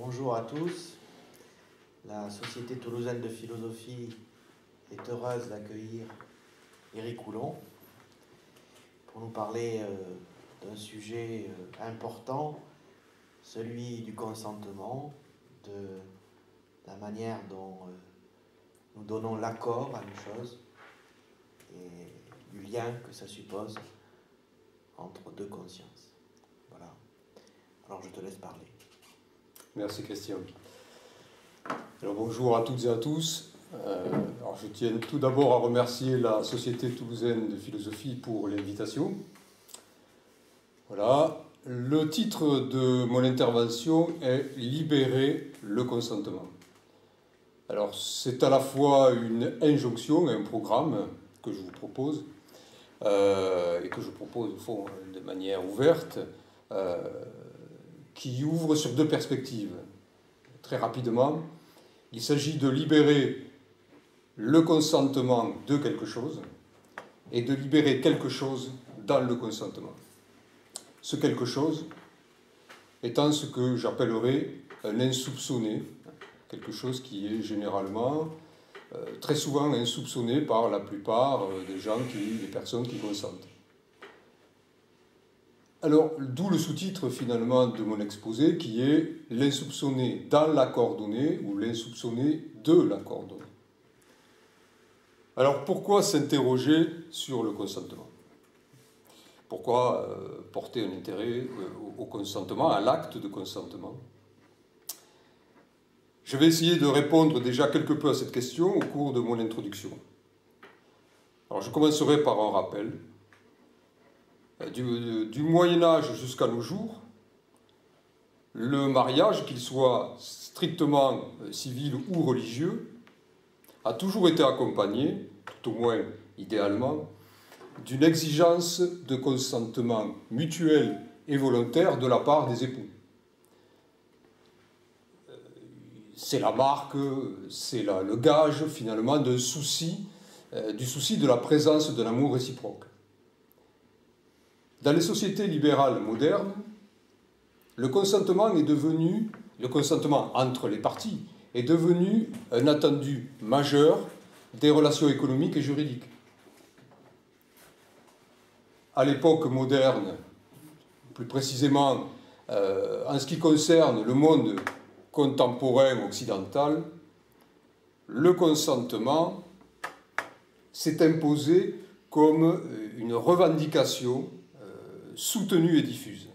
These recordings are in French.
Bonjour à tous. La Société toulousaine de philosophie est heureuse d'accueillir Éric Coulon pour nous parler d'un sujet important, celui du consentement, de la manière dont nous donnons l'accord à une chose et du lien que ça suppose entre deux consciences. Voilà. Alors je te laisse parler. Merci Christian. Alors bonjour à toutes et à tous. Alors je tiens tout d'abord à remercier la Société toulousaine de philosophie pour l'invitation. Voilà. Le titre de mon intervention est « Libérer le consentement ». Alors c'est à la fois une injonction, un programme que je vous propose et que je propose au fond de manière ouverte, qui ouvre sur deux perspectives. Très rapidement, il s'agit de libérer le consentement de quelque chose et de libérer quelque chose dans le consentement. Ce quelque chose étant ce que j'appellerais un insoupçonné, quelque chose qui est généralement, très souvent insoupçonné par la plupart des personnes qui consentent. Alors, d'où le sous-titre finalement de mon exposé qui est « L'insoupçonné dans l'accord donné » ou « L'insoupçonné de l'accord donné ». Alors, pourquoi s'interroger sur le consentement? Pourquoi porter un intérêt au consentement, à l'acte de consentement? Je vais essayer de répondre déjà quelque peu à cette question au cours de mon introduction. Alors, je commencerai par un rappel. Du Moyen-Âge jusqu'à nos jours, le mariage, qu'il soit strictement civil ou religieux, a toujours été accompagné, tout au moins idéalement, d'une exigence de consentement mutuel et volontaire de la part des époux. C'est la marque, c'est le gage finalement du souci de la présence de l'amour réciproque. Dans les sociétés libérales modernes, le consentement entre les parties est devenu un attendu majeur des relations économiques et juridiques. À l'époque moderne, plus précisément en ce qui concerne le monde contemporain occidental, le consentement s'est imposé comme une revendication soutenue et diffuse.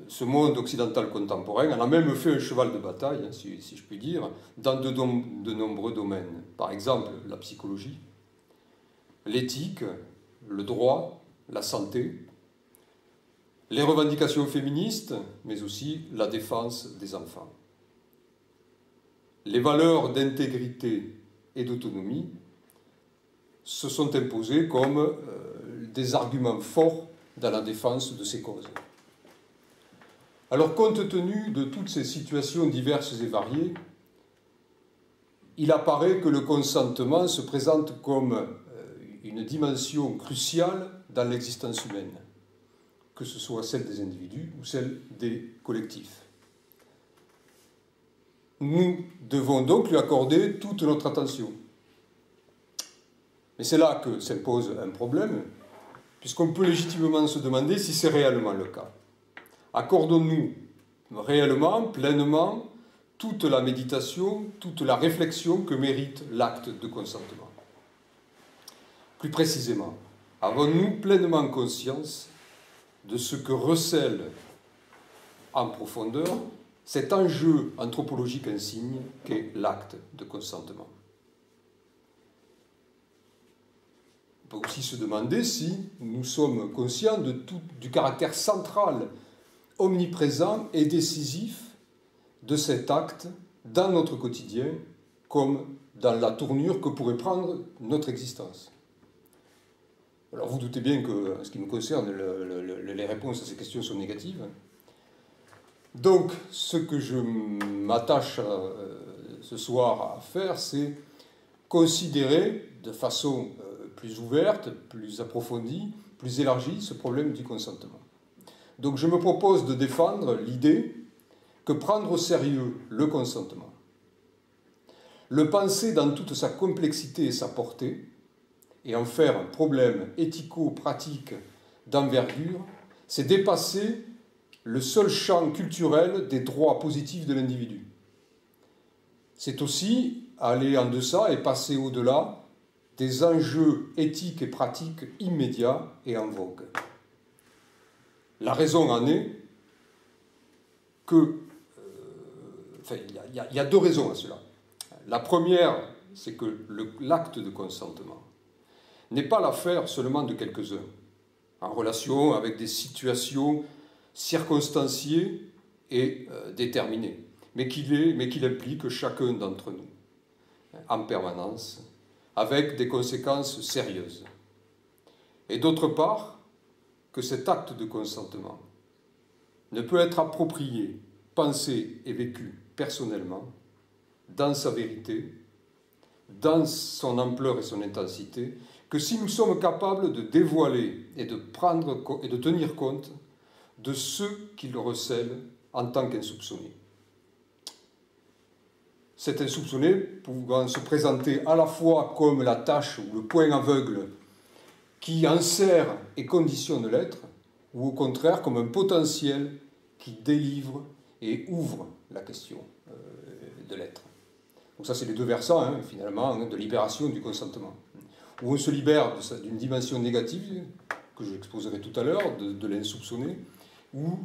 Ce monde occidental contemporain en a même fait un cheval de bataille, si je puis dire, dans de nombreux domaines. Par exemple, la psychologie, l'éthique, le droit, la santé, les revendications féministes, mais aussi la défense des enfants. Les valeurs d'intégrité et d'autonomie se sont imposées comme des arguments forts dans la défense de ces causes. Alors, compte tenu de toutes ces situations diverses et variées, il apparaît que le consentement se présente comme une dimension cruciale dans l'existence humaine, que ce soit celle des individus ou celle des collectifs. Nous devons donc lui accorder toute notre attention. Mais c'est là que s'impose un problème, puisqu'on peut légitimement se demander si c'est réellement le cas. Accordons-nous réellement, pleinement, toute la méditation, toute la réflexion que mérite l'acte de consentement? Plus précisément, avons-nous pleinement conscience de ce que recèle en profondeur cet enjeu anthropologique insigne qu'est l'acte de consentement? On peut aussi se demander si nous sommes conscients du caractère central, omniprésent et décisif de cet acte dans notre quotidien, comme dans la tournure que pourrait prendre notre existence. Alors vous doutez bien que, en ce qui me concerne, les réponses à ces questions sont négatives. Donc, ce que je m'attache ce soir à faire, c'est considérer de façon plus ouverte, plus approfondie, plus élargie ce problème du consentement. Donc je me propose de défendre l'idée que prendre au sérieux le consentement, le penser dans toute sa complexité et sa portée, et en faire un problème éthico-pratique d'envergure, c'est dépasser le seul champ culturel des droits positifs de l'individu. C'est aussi aller en deçà et passer au-delà des enjeux éthiques et pratiques immédiats et en vogue. La raison en est que... il y a deux raisons à cela. La première, c'est que l'acte de consentement n'est pas l'affaire seulement de quelques-uns, en relation avec des situations circonstanciées et déterminées, mais qu'il implique chacun d'entre nous, en permanence, avec des conséquences sérieuses. Et d'autre part, que cet acte de consentement ne peut être approprié, pensé et vécu personnellement, dans sa vérité, dans son ampleur et son intensité, que si nous sommes capables de dévoiler et de tenir compte de ceux qui le recèlent en tant qu'insoupçonnés. Cet insoupçonné pouvant se présenter à la fois comme la tâche ou le point aveugle qui enserre et conditionne l'être, ou au contraire comme un potentiel qui délivre et ouvre la question de l'être. Donc ça, c'est les deux versants, finalement, de libération du consentement. Où on se libère d'une dimension négative, que j'exposerai tout à l'heure, de l'insoupçonné, où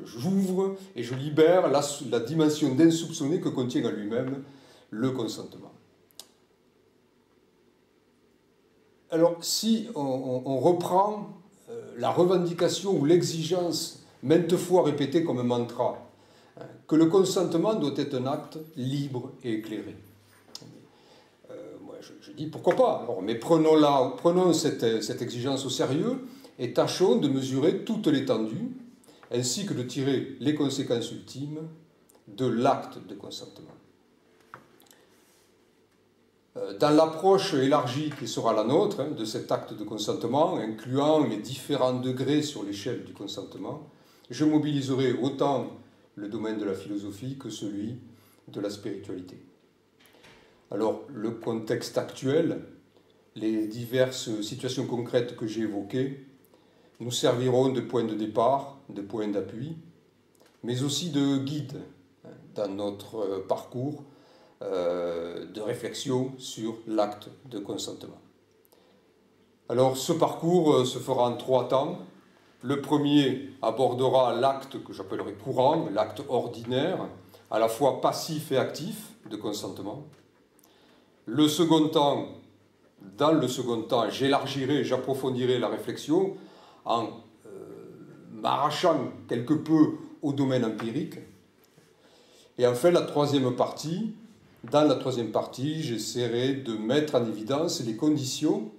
j'ouvre et je libère la dimension d'insoupçonné que contient en lui-même le consentement. Alors, si on reprend la revendication ou l'exigence, maintes fois répétée comme un mantra, que le consentement doit être un acte libre et éclairé. Moi, je dis pourquoi pas, alors, mais prenons cette exigence au sérieux et tâchons de mesurer toute l'étendue, ainsi que de tirer les conséquences ultimes de l'acte de consentement. Dans l'approche élargie qui sera la nôtre de cet acte de consentement, incluant les différents degrés sur l'échelle du consentement, je mobiliserai autant le domaine de la philosophie que celui de la spiritualité. Alors, le contexte actuel, les diverses situations concrètes que j'ai évoquées, nous serviront de point de départ, de point d'appui, mais aussi de guide dans notre parcours de réflexion sur l'acte de consentement. Alors, ce parcours se fera en 3 temps. Le premier abordera l'acte que j'appellerai courant, l'acte ordinaire, à la fois passif et actif de consentement. Le second temps, dans le second temps, j'élargirai, j'approfondirai la réflexion en m'arrachant quelque peu au domaine empirique. Et enfin, la troisième partie, dans la troisième partie, j'essaierai de mettre en évidence les conditions,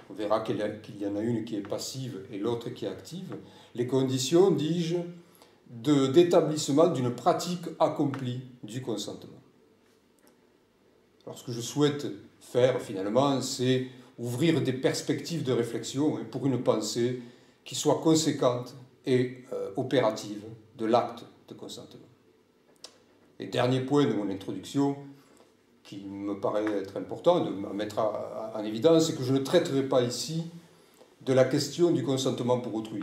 on verra qu'il y en a une qui est passive et l'autre qui est active, les conditions, dis-je, d'établissement d'une pratique accomplie du consentement. Alors ce que je souhaite faire finalement, c'est ouvrir des perspectives de réflexion pour une pensée qui soit conséquente et opérative de l'acte de consentement. Et dernier point de mon introduction, qui me paraît être important de mettre en évidence, c'est que je ne traiterai pas ici de la question du consentement pour autrui,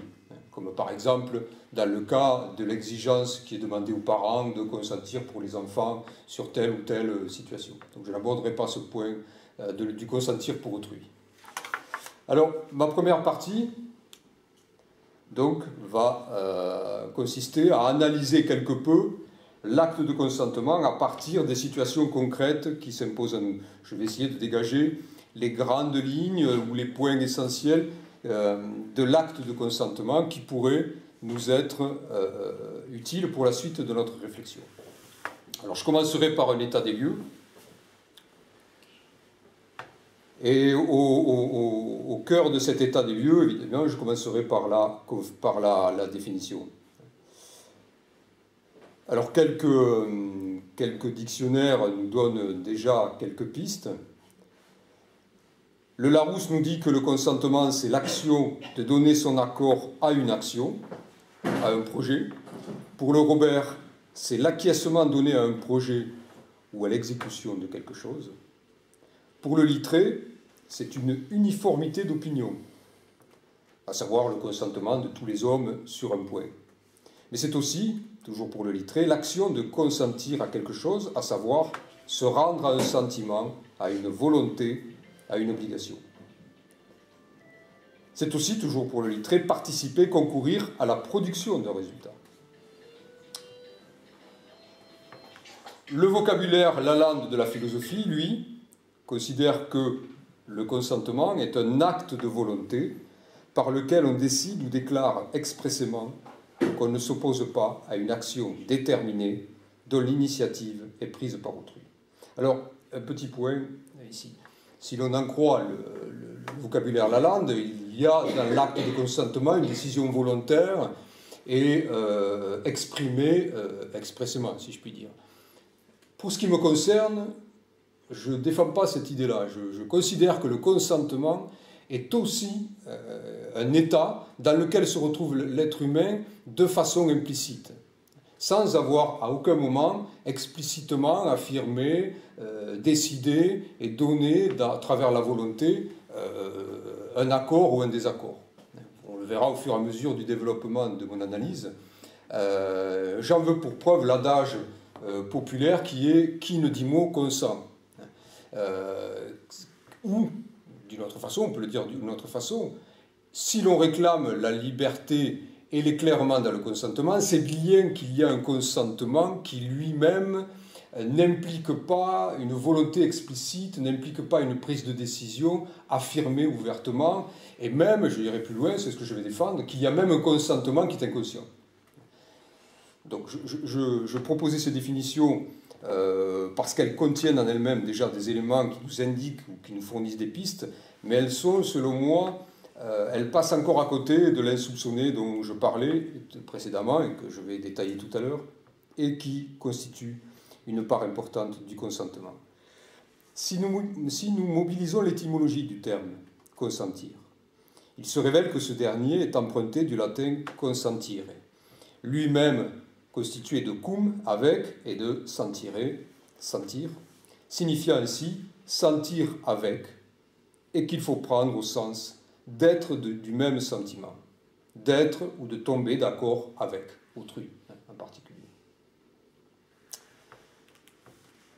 comme par exemple dans le cas de l'exigence qui est demandée aux parents de consentir pour les enfants sur telle ou telle situation. Donc je n'aborderai pas ce point du consentir pour autrui. Alors, ma première partie donc, va consister à analyser quelque peu l'acte de consentement à partir des situations concrètes qui s'imposent à nous. Je vais essayer de dégager les grandes lignes ou les points essentiels de l'acte de consentement qui pourraient nous être utiles pour la suite de notre réflexion. Alors, je commencerai par un état des lieux. Et au cœur de cet état des lieux, évidemment, je commencerai par la définition. Alors, quelques dictionnaires nous donnent déjà quelques pistes. Le Larousse nous dit que le consentement, c'est l'action de donner son accord à une action, à un projet. Pour le Robert, c'est l'acquiescement donné à un projet ou à l'exécution de quelque chose. Pour le Littré, c'est une uniformité d'opinion, à savoir le consentement de tous les hommes sur un point. Mais c'est aussi, toujours pour le Littré, l'action de consentir à quelque chose, à savoir se rendre à un sentiment, à une volonté, à une obligation. C'est aussi, toujours pour le Littré, participer, concourir à la production d'un résultat. Le vocabulaire Lalande de la philosophie, lui, considère que le consentement est un acte de volonté par lequel on décide ou déclare expressément qu'on ne s'oppose pas à une action déterminée dont l'initiative est prise par autrui. Alors, un petit point ici. Si l'on en croit le vocabulaire Lalande, il y a dans l'acte de consentement une décision volontaire et exprimée expressément, si je puis dire. Pour ce qui me concerne, je ne défends pas cette idée-là. Je considère que le consentement est aussi un état dans lequel se retrouve l'être humain de façon implicite, sans avoir à aucun moment explicitement affirmé, décidé et donné à travers la volonté un accord ou un désaccord. On le verra au fur et à mesure du développement de mon analyse. J'en veux pour preuve l'adage populaire qui est « qui ne dit mot consent ». Ou, d'une autre façon, on peut le dire d'une autre façon, si l'on réclame la liberté et l'éclairement dans le consentement, c'est bien qu'il y a un consentement qui lui-même n'implique pas une volonté explicite, n'implique pas une prise de décision affirmée ouvertement, et même, je dirais plus loin, c'est ce que je vais défendre, qu'il y a même un consentement qui est inconscient. Donc je proposais ces définitions parce qu'elles contiennent en elles-mêmes déjà des éléments qui nous indiquent ou qui nous fournissent des pistes, mais elles sont, selon moi, elles passent encore à côté de l'insoupçonné dont je parlais précédemment et que je vais détailler tout à l'heure, et qui constitue une part importante du consentement. Si nous mobilisons l'étymologie du terme « consentir », il se révèle que ce dernier est emprunté du latin « consentire », lui-même constitué de cum, avec, et de sentire, sentir, signifiant ainsi sentir avec, et qu'il faut prendre au sens d'être du même sentiment, d'être ou de tomber d'accord avec autrui en particulier.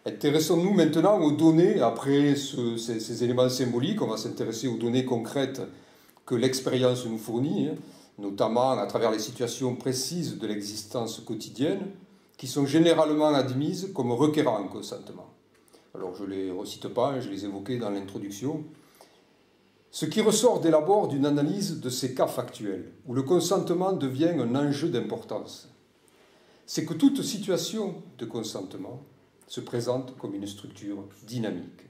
Intéressons-nous maintenant aux données, après ces éléments symboliques, on va s'intéresser aux données concrètes que l'expérience nous fournit, notamment à travers les situations précises de l'existence quotidienne, qui sont généralement admises comme requérant un consentement. Alors je ne les recite pas, je les évoquais dans l'introduction. Ce qui ressort dès l'abord d'une analyse de ces cas factuels, où le consentement devient un enjeu d'importance, c'est que toute situation de consentement se présente comme une structure dynamique.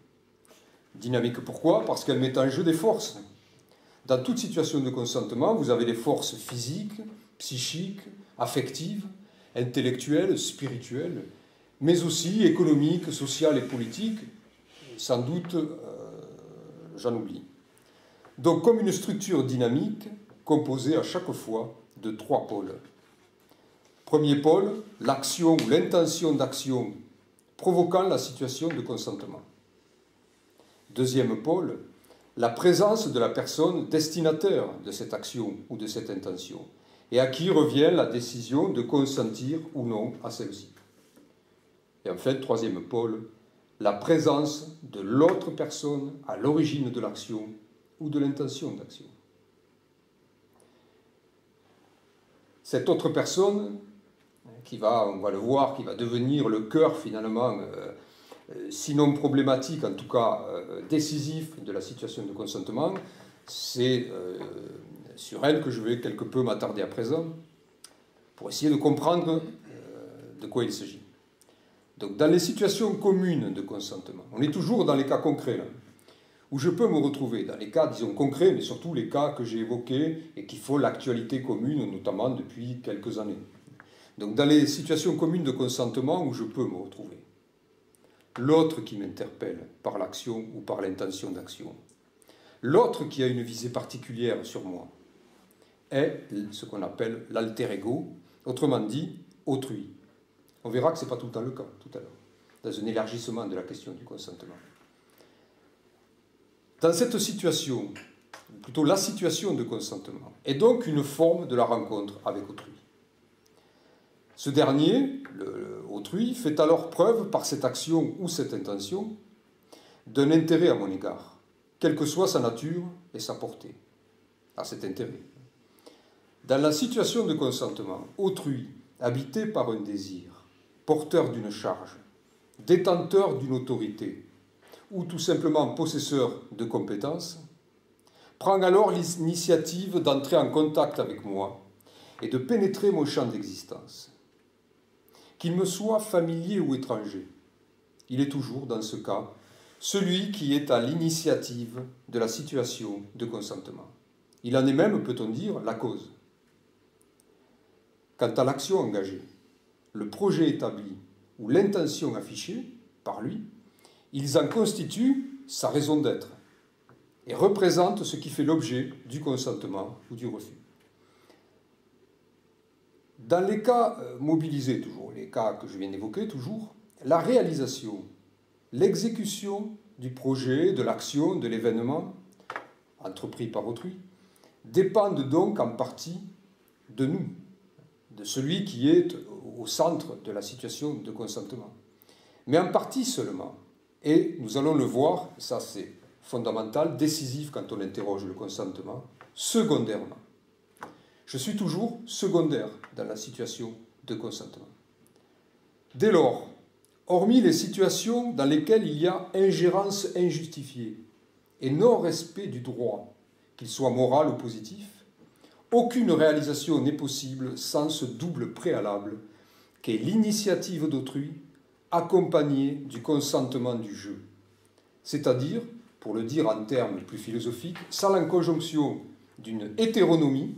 Dynamique pourquoi ? Parce qu'elle met en jeu des forces. Dans toute situation de consentement, vous avez des forces physiques, psychiques, affectives, intellectuelles, spirituelles, mais aussi économiques, sociales et politiques. Sans doute, j'en oublie. Donc, comme une structure dynamique composée à chaque fois de 3 pôles. Premier pôle, l'action ou l'intention d'action provoquant la situation de consentement. Deuxième pôle, la présence de la personne destinataire de cette action ou de cette intention, et à qui revient la décision de consentir ou non à celle-ci. Et enfin, troisième pôle, la présence de l'autre personne à l'origine de l'action ou de l'intention d'action. Cette autre personne, qui va, on va le voir, qui va devenir le cœur finalement, sinon problématique, en tout cas décisif de la situation de consentement, c'est sur elle que je vais quelque peu m'attarder à présent, pour essayer de comprendre de quoi il s'agit. Donc dans les situations communes de consentement, on est toujours dans les cas concrets, là, où je peux me retrouver, dans les cas, disons, concrets, mais surtout les cas que j'ai évoqués et qui font l'actualité commune, notamment depuis quelques années. Donc dans les situations communes de consentement où je peux me retrouver, l'autre qui m'interpelle par l'action ou par l'intention d'action, l'autre qui a une visée particulière sur moi, est ce qu'on appelle l'alter ego, autrement dit, autrui. On verra que ce n'est pas tout le temps le cas, tout à l'heure, dans un élargissement de la question du consentement. Dans cette situation, ou plutôt la situation de consentement, est donc une forme de la rencontre avec autrui. Ce dernier, autrui, fait alors preuve par cette action ou cette intention d'un intérêt à mon égard, quelle que soit sa nature et sa portée, à cet intérêt. Dans la situation de consentement, autrui, habité par un désir, porteur d'une charge, détenteur d'une autorité, ou tout simplement possesseur de compétences, prend alors l'initiative d'entrer en contact avec moi et de pénétrer mon champ d'existence. Qu'il me soit familier ou étranger, il est toujours, dans ce cas, celui qui est à l'initiative de la situation de consentement. Il en est même, peut-on dire, la cause. Quant à l'action engagée, le projet établi ou l'intention affichée par lui, ils en constituent sa raison d'être et représentent ce qui fait l'objet du consentement ou du refus. Dans les cas mobilisés, toujours, les cas que je viens d'évoquer, toujours, la réalisation, l'exécution du projet, de l'action, de l'événement, entrepris par autrui, dépendent donc en partie de nous, de celui qui est au centre de la situation de consentement. Mais en partie seulement. Et nous allons le voir, ça c'est fondamental, décisif quand on interroge le consentement, secondairement. Je suis toujours secondaire dans la situation de consentement. Dès lors, hormis les situations dans lesquelles il y a ingérence injustifiée et non-respect du droit, qu'il soit moral ou positif, aucune réalisation n'est possible sans ce double préalable qu'est l'initiative d'autrui accompagnée du consentement du jeu. C'est-à-dire, pour le dire en termes plus philosophiques, sans la conjonction d'une hétéronomie,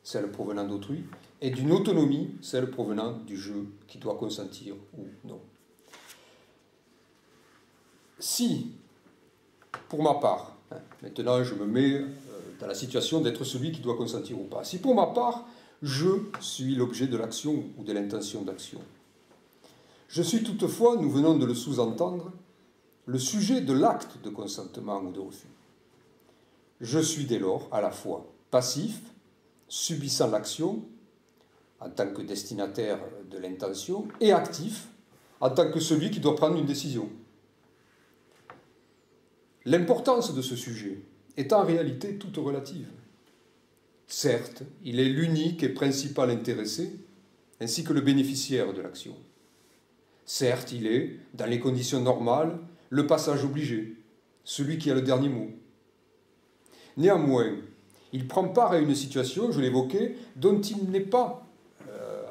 celle provenant d'autrui, et d'une autonomie, celle provenant du jeu qui doit consentir ou non. Si, pour ma part, maintenant je me mets dans la situation d'être celui qui doit consentir ou pas, si pour ma part, je suis l'objet de l'action ou de l'intention d'action, je suis toutefois, nous venons de le sous-entendre, le sujet de l'acte de consentement ou de refus. Je suis dès lors à la fois passif, subissant l'action en tant que destinataire de l'intention, et actif en tant que celui qui doit prendre une décision. L'importance de ce sujet est en réalité toute relative. Certes, il est l'unique et principal intéressé, ainsi que le bénéficiaire de l'action. Certes, il est, dans les conditions normales, le passage obligé, celui qui a le dernier mot. Néanmoins, il prend part à une situation, je l'évoquais, dont il n'est pas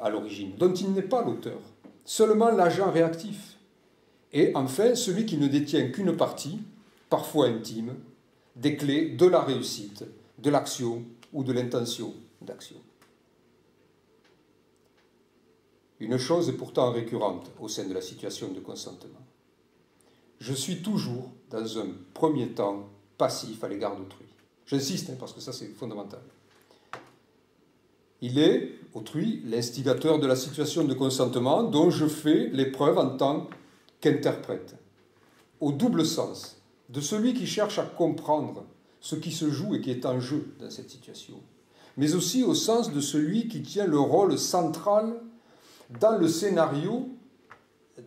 à l'origine, dont il n'est pas l'auteur, seulement l'agent réactif. Et enfin, celui qui ne détient qu'une partie, parfois intime, des clés de la réussite, de l'action ou de l'intention d'action. Une chose est pourtant récurrente au sein de la situation de consentement. Je suis toujours, dans un premier temps, passif à l'égard d'autrui. J'insiste, parce que ça c'est fondamental. Il est, autrui, l'instigateur de la situation de consentement dont je fais l'épreuve en tant qu'interprète, au double sens de celui qui cherche à comprendre ce qui se joue et qui est en jeu dans cette situation, mais aussi au sens de celui qui tient le rôle central dans le scénario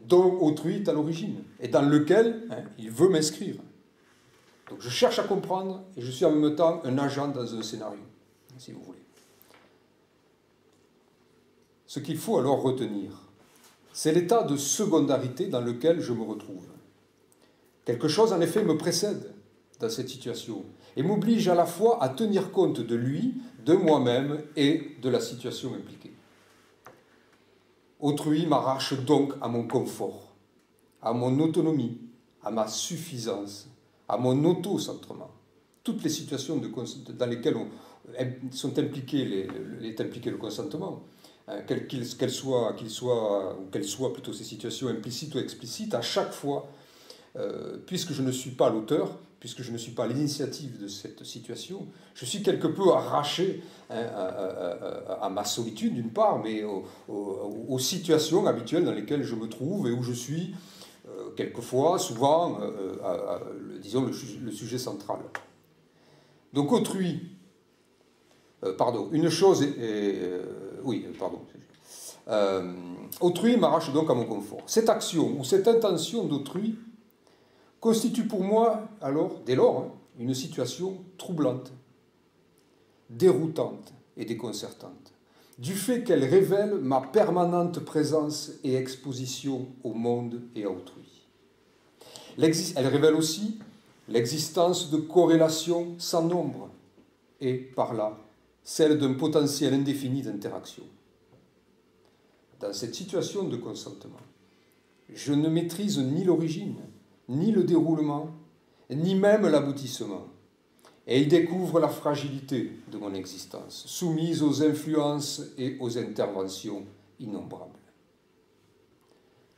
dont autrui est à l'origine et dans lequel il veut m'inscrire. Donc je cherche à comprendre et je suis en même temps un agent dans un scénario, si vous voulez. Ce qu'il faut alors retenir, c'est l'état de secondarité dans lequel je me retrouve. Quelque chose, en effet, me précède dans cette situation et m'oblige à la fois à tenir compte de lui, de moi-même et de la situation impliquée. Autrui m'arrache donc à mon confort, à mon autonomie, à ma suffisance, à mon auto-centrement. Toutes les situations dans lesquelles est impliqué le consentement, qu'elles soient plutôt ces situations implicites ou explicites, à chaque fois, puisque je ne suis pas l'auteur, puisque je ne suis pas à l'initiative de cette situation, je suis quelque peu arraché à ma solitude d'une part, mais aux situations habituelles dans lesquelles je me trouve et où je suis quelquefois, souvent, disons, le sujet central. Donc autrui, une chose autrui m'arrache donc à mon confort. Cette action ou cette intention d'autrui constitue pour moi, alors, dès lors, une situation troublante, déroutante et déconcertante, du fait qu'elle révèle ma permanente présence et exposition au monde et à autrui. Elle révèle aussi l'existence de corrélations sans nombre et, par là, celle d'un potentiel indéfini d'interaction. Dans cette situation de consentement, je ne maîtrise ni l'origine, ni le déroulement, ni même l'aboutissement, et y découvre la fragilité de mon existence, soumise aux influences et aux interventions innombrables.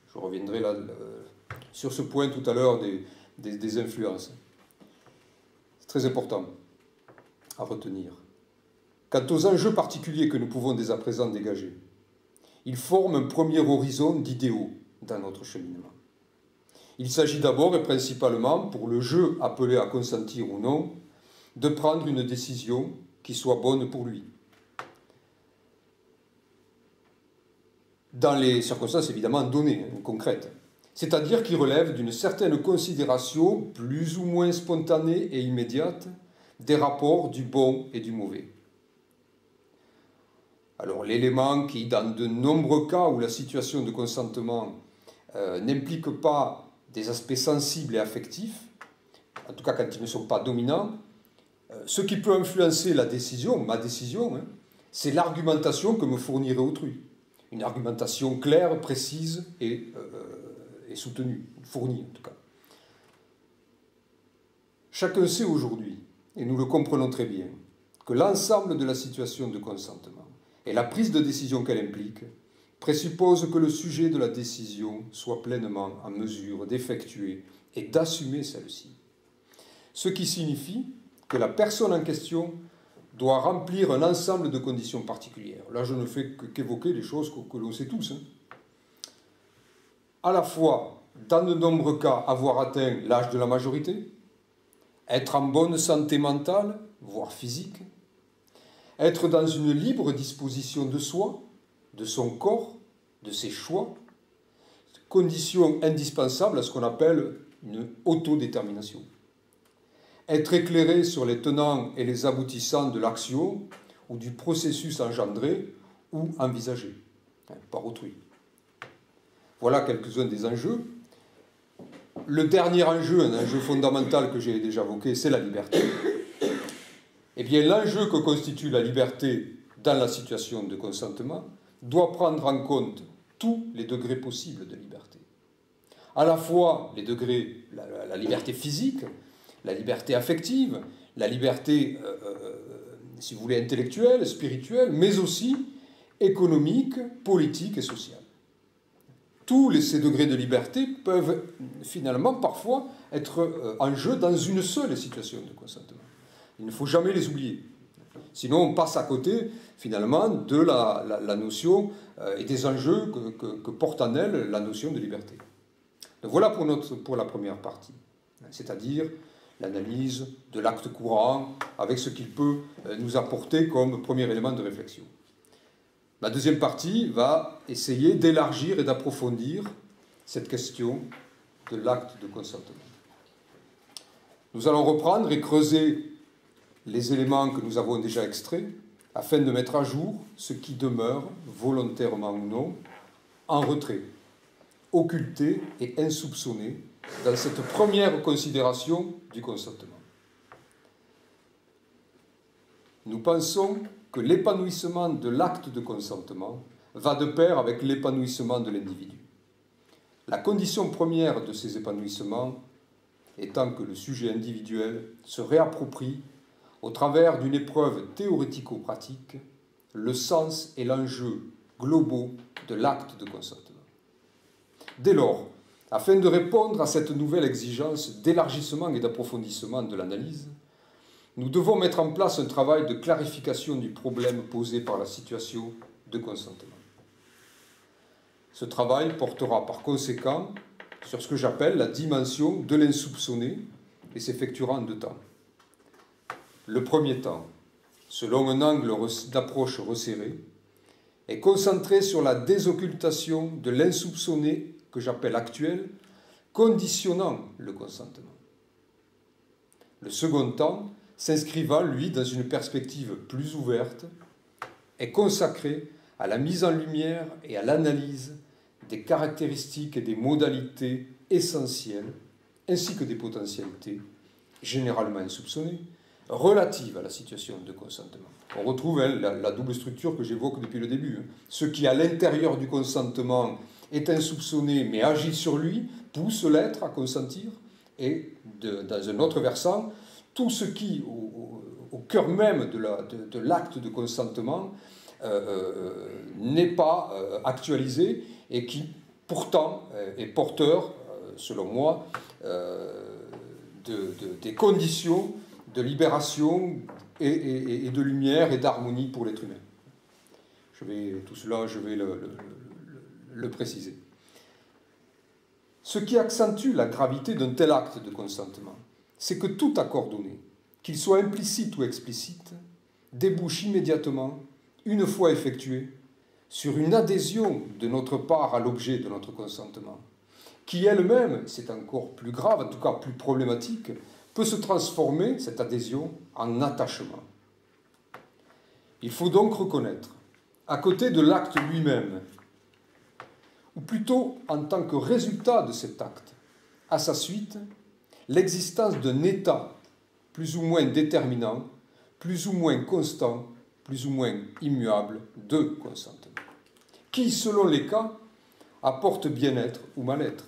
Je reviendrai là sur ce point tout à l'heure des influences. C'est très important à retenir. Quant aux enjeux particuliers que nous pouvons dès à présent dégager, ils forment un premier horizon d'idéaux dans notre cheminement. Il s'agit d'abord et principalement, pour le jeu appelé à consentir ou non, de prendre une décision qui soit bonne pour lui. Dans les circonstances évidemment données, concrètes, c'est-à-dire qui relèvent d'une certaine considération plus ou moins spontanée et immédiate des rapports du bon et du mauvais. Alors l'élément qui, dans de nombreux cas où la situation de consentement n'implique pas des aspects sensibles et affectifs, en tout cas quand ils ne sont pas dominants, ce qui peut influencer la décision, ma décision, c'est l'argumentation que me fournirait autrui. Une argumentation claire, précise et soutenue, fournie en tout cas. Chacun sait aujourd'hui, et nous le comprenons très bien, que l'ensemble de la situation de consentement et la prise de décision qu'elle implique présuppose que le sujet de la décision soit pleinement en mesure d'effectuer et d'assumer celle-ci. Ce qui signifie que la personne en question doit remplir un ensemble de conditions particulières. Là, je ne fais qu'évoquer les choses que l'on sait tous. À la fois, dans de nombreux cas, avoir atteint l'âge de la majorité, être en bonne santé mentale, voire physique, être dans une libre disposition de soi, de son corps, de ses choix, condition indispensable à ce qu'on appelle une autodétermination. Être éclairé sur les tenants et les aboutissants de l'action ou du processus engendré ou envisagé par autrui. Voilà quelques-uns des enjeux. Le dernier enjeu, un enjeu fondamental que j'ai déjà évoqué, c'est la liberté. Eh bien, l'enjeu que constitue la liberté dans la situation de consentement doit prendre en compte tous les degrés possibles de liberté. À la fois les degrés, la liberté physique, la liberté affective, la liberté, si vous voulez, intellectuelle, spirituelle, mais aussi économique, politique et sociale. Tous ces degrés de liberté peuvent finalement parfois être en jeu dans une seule situation de consentement. Il ne faut jamais les oublier. Sinon, on passe à côté, finalement, de la notion et des enjeux que porte en elle la notion de liberté. Donc voilà pour la première partie, c'est-à-dire l'analyse de l'acte courant avec ce qu'il peut nous apporter comme premier élément de réflexion. La deuxième partie va essayer d'élargir et d'approfondir cette question de l'acte de consentement. Nous allons reprendre et creuser les éléments que nous avons déjà extraits afin de mettre à jour ce qui demeure, volontairement ou non, en retrait, occulté et insoupçonné dans cette première considération du consentement. Nous pensons que l'épanouissement de l'acte de consentement va de pair avec l'épanouissement de l'individu. La condition première de ces épanouissements étant que le sujet individuel se réapproprie, au travers d'une épreuve théorico-pratique, le sens et l'enjeu globaux de l'acte de consentement. Dès lors, Afin de répondre à cette nouvelle exigence d'élargissement et d'approfondissement de l'analyse, nous devons mettre en place un travail de clarification du problème posé par la situation de consentement. Ce travail portera par conséquent sur ce que j'appelle la dimension de l'insoupçonné et s'effectuera en 2 temps. Le premier temps, selon un angle d'approche resserré, est concentré sur la désoccultation de l'insoupçonné que j'appelle actuel, conditionnant le consentement. Le second temps, s'inscrivant, lui, dans une perspective plus ouverte, est consacré à la mise en lumière et à l'analyse des caractéristiques et des modalités essentielles, ainsi que des potentialités, généralement insoupçonnées, relatives à la situation de consentement. On retrouve la double structure que j'évoque depuis le début. Ce qui, à l'intérieur du consentement, est insoupçonné mais agit sur lui, pousse l'être à consentir, et dans un autre versant, tout ce qui, au cœur même de l'acte de consentement, n'est pas actualisé et qui, pourtant, est porteur, selon moi, des conditions de libération et de lumière et d'harmonie pour l'être humain. Tout cela, je vais le préciser. Ce qui accentue la gravité d'un tel acte de consentement, c'est que tout accord donné, qu'il soit implicite ou explicite, débouche immédiatement, une fois effectué, sur une adhésion de notre part à l'objet de notre consentement, qui elle-même, c'est encore plus grave, en tout cas plus problématique, peut se transformer, cette adhésion, en attachement. Il faut donc reconnaître, à côté de l'acte lui-même, ou plutôt en tant que résultat de cet acte, à sa suite, l'existence d'un état plus ou moins déterminant, plus ou moins constant, plus ou moins immuable de consentement, qui, selon les cas, apporte bien-être ou mal-être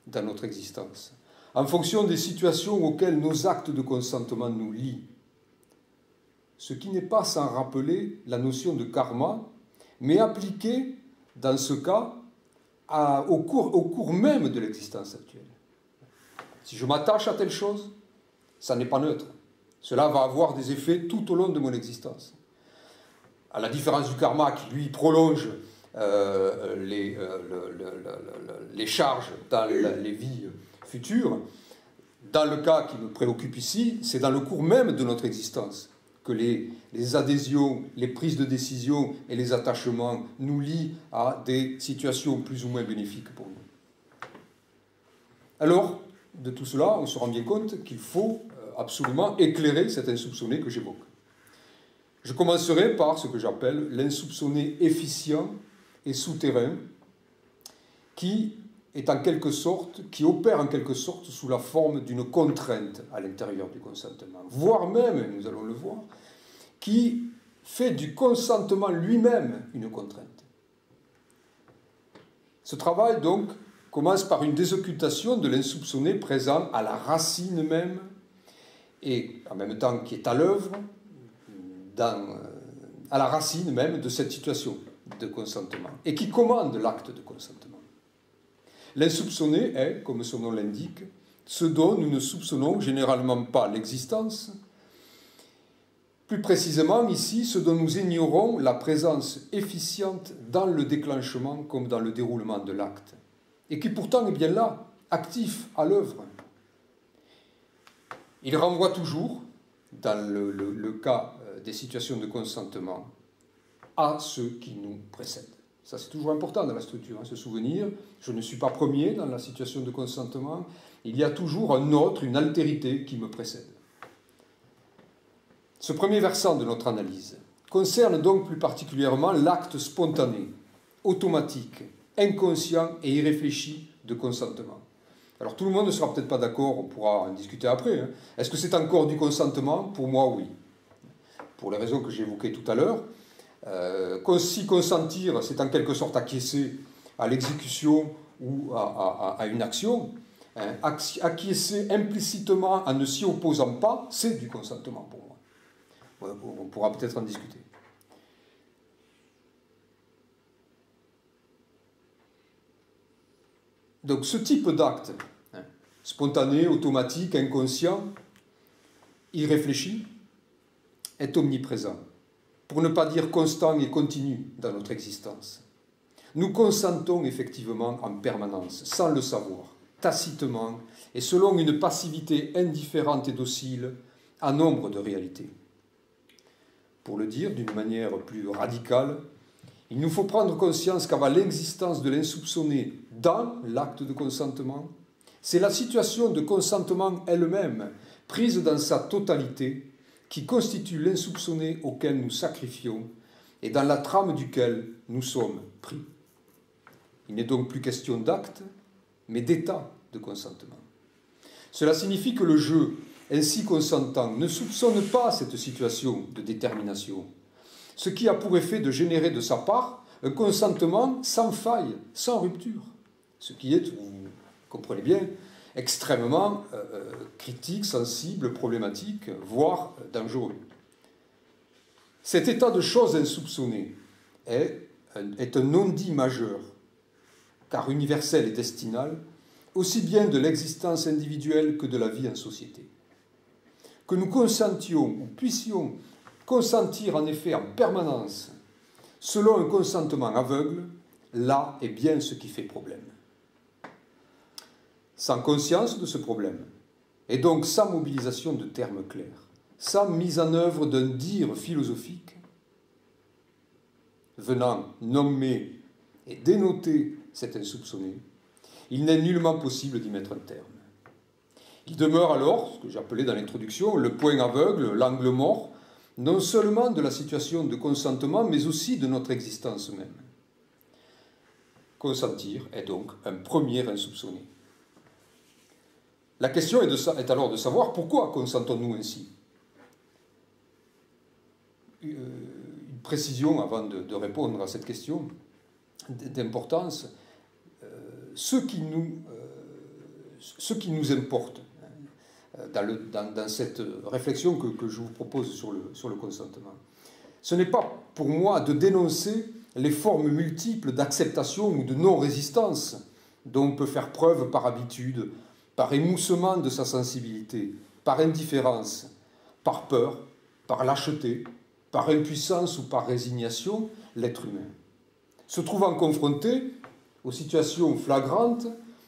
dans notre existence, en fonction des situations auxquelles nos actes de consentement nous lient. Ce qui n'est pas sans rappeler la notion de karma, mais appliquée, dans ce cas, au cours même de l'existence actuelle. Si je m'attache à telle chose, ça n'est pas neutre. Cela va avoir des effets tout au long de mon existence. À la différence du karma qui, lui, prolonge les charges dans les vies futures, dans le cas qui me préoccupe ici, c'est dans le cours même de notre existence que les adhésions, les prises de décision et les attachements nous lient à des situations plus ou moins bénéfiques pour nous. Alors, de tout cela, on se rend bien compte qu'il faut absolument éclairer cet insoupçonné que j'évoque. Je commencerai par ce que j'appelle l'insoupçonné efficient et souterrain, qui opère en quelque sorte sous la forme d'une contrainte à l'intérieur du consentement, voire même, nous allons le voir, qui fait du consentement lui-même une contrainte. Ce travail, donc, commence par une désoccultation de l'insoupçonné présent à la racine même, et en même temps qui est à l'œuvre, à la racine même de cette situation de consentement, et qui commande l'acte de consentement. L'insoupçonné est, comme son nom l'indique, ce dont nous ne soupçonnons généralement pas l'existence. Plus précisément, ici, ce dont nous ignorons la présence efficiente dans le déclenchement comme dans le déroulement de l'acte, et qui pourtant est bien là, actif, à l'œuvre. Il renvoie toujours, dans le cas des situations de consentement, à ceux qui nous précèdent. Ça, c'est toujours important dans la structure, se souvenir, je ne suis pas premier dans la situation de consentement, il y a toujours un autre, une altérité qui me précède. Ce premier versant de notre analyse concerne donc plus particulièrement l'acte spontané, automatique, inconscient et irréfléchi de consentement. Alors tout le monde ne sera peut-être pas d'accord, on pourra en discuter après. Est-ce que c'est encore du consentement? Pour moi, oui. Pour les raisons que j'ai évoquées tout à l'heure. Si consentir, c'est en quelque sorte acquiescer à l'exécution ou à une action, acquiescer implicitement en ne s'y opposant pas, c'est du consentement pour moi. On pourra peut-être en discuter. Donc ce type d'acte, spontané, automatique, inconscient, irréfléchi, est omniprésent, pour ne pas dire constant et continu dans notre existence. Nous consentons effectivement en permanence, sans le savoir, tacitement et selon une passivité indifférente et docile à nombre de réalités. Pour le dire d'une manière plus radicale, il nous faut prendre conscience qu'avant l'existence de l'insoupçonné dans l'acte de consentement, c'est la situation de consentement elle-même, prise dans sa totalité, qui constitue l'insoupçonné auquel nous sacrifions et dans la trame duquel nous sommes pris. Il n'est donc plus question d'acte, mais d'état de consentement. Cela signifie que le jeu, ainsi consentant, ne soupçonne pas cette situation de détermination, ce qui a pour effet de générer de sa part un consentement sans faille, sans rupture, ce qui est, vous comprenez bien, extrêmement critique, sensible, problématique, voire dangereux. Cet état de choses insoupçonnées est un non-dit majeur, car universel et destinal, aussi bien de l'existence individuelle que de la vie en société. Que nous consentions ou puissions consentir en effet en permanence selon un consentement aveugle, là est bien ce qui fait problème. Sans conscience de ce problème, et donc sans mobilisation de termes clairs, sans mise en œuvre d'un dire philosophique, venant nommer et dénoter cet insoupçonné, il n'est nullement possible d'y mettre un terme. Il demeure alors, ce que j'appelais dans l'introduction, le point aveugle, l'angle mort, non seulement de la situation de consentement, mais aussi de notre existence même. Consentir est donc un premier insoupçonné. La question est alors de savoir pourquoi consentons-nous ainsi. Une précision avant de répondre à cette question d'importance. Ce qui nous importe dans cette réflexion que je vous propose sur le consentement, ce n'est pas pour moi de dénoncer les formes multiples d'acceptation ou de non-résistance dont on peut faire preuve par habitude, par émoussement de sa sensibilité, par indifférence, par peur, par lâcheté, par impuissance ou par résignation, l'être humain, se trouvant confronté aux situations flagrantes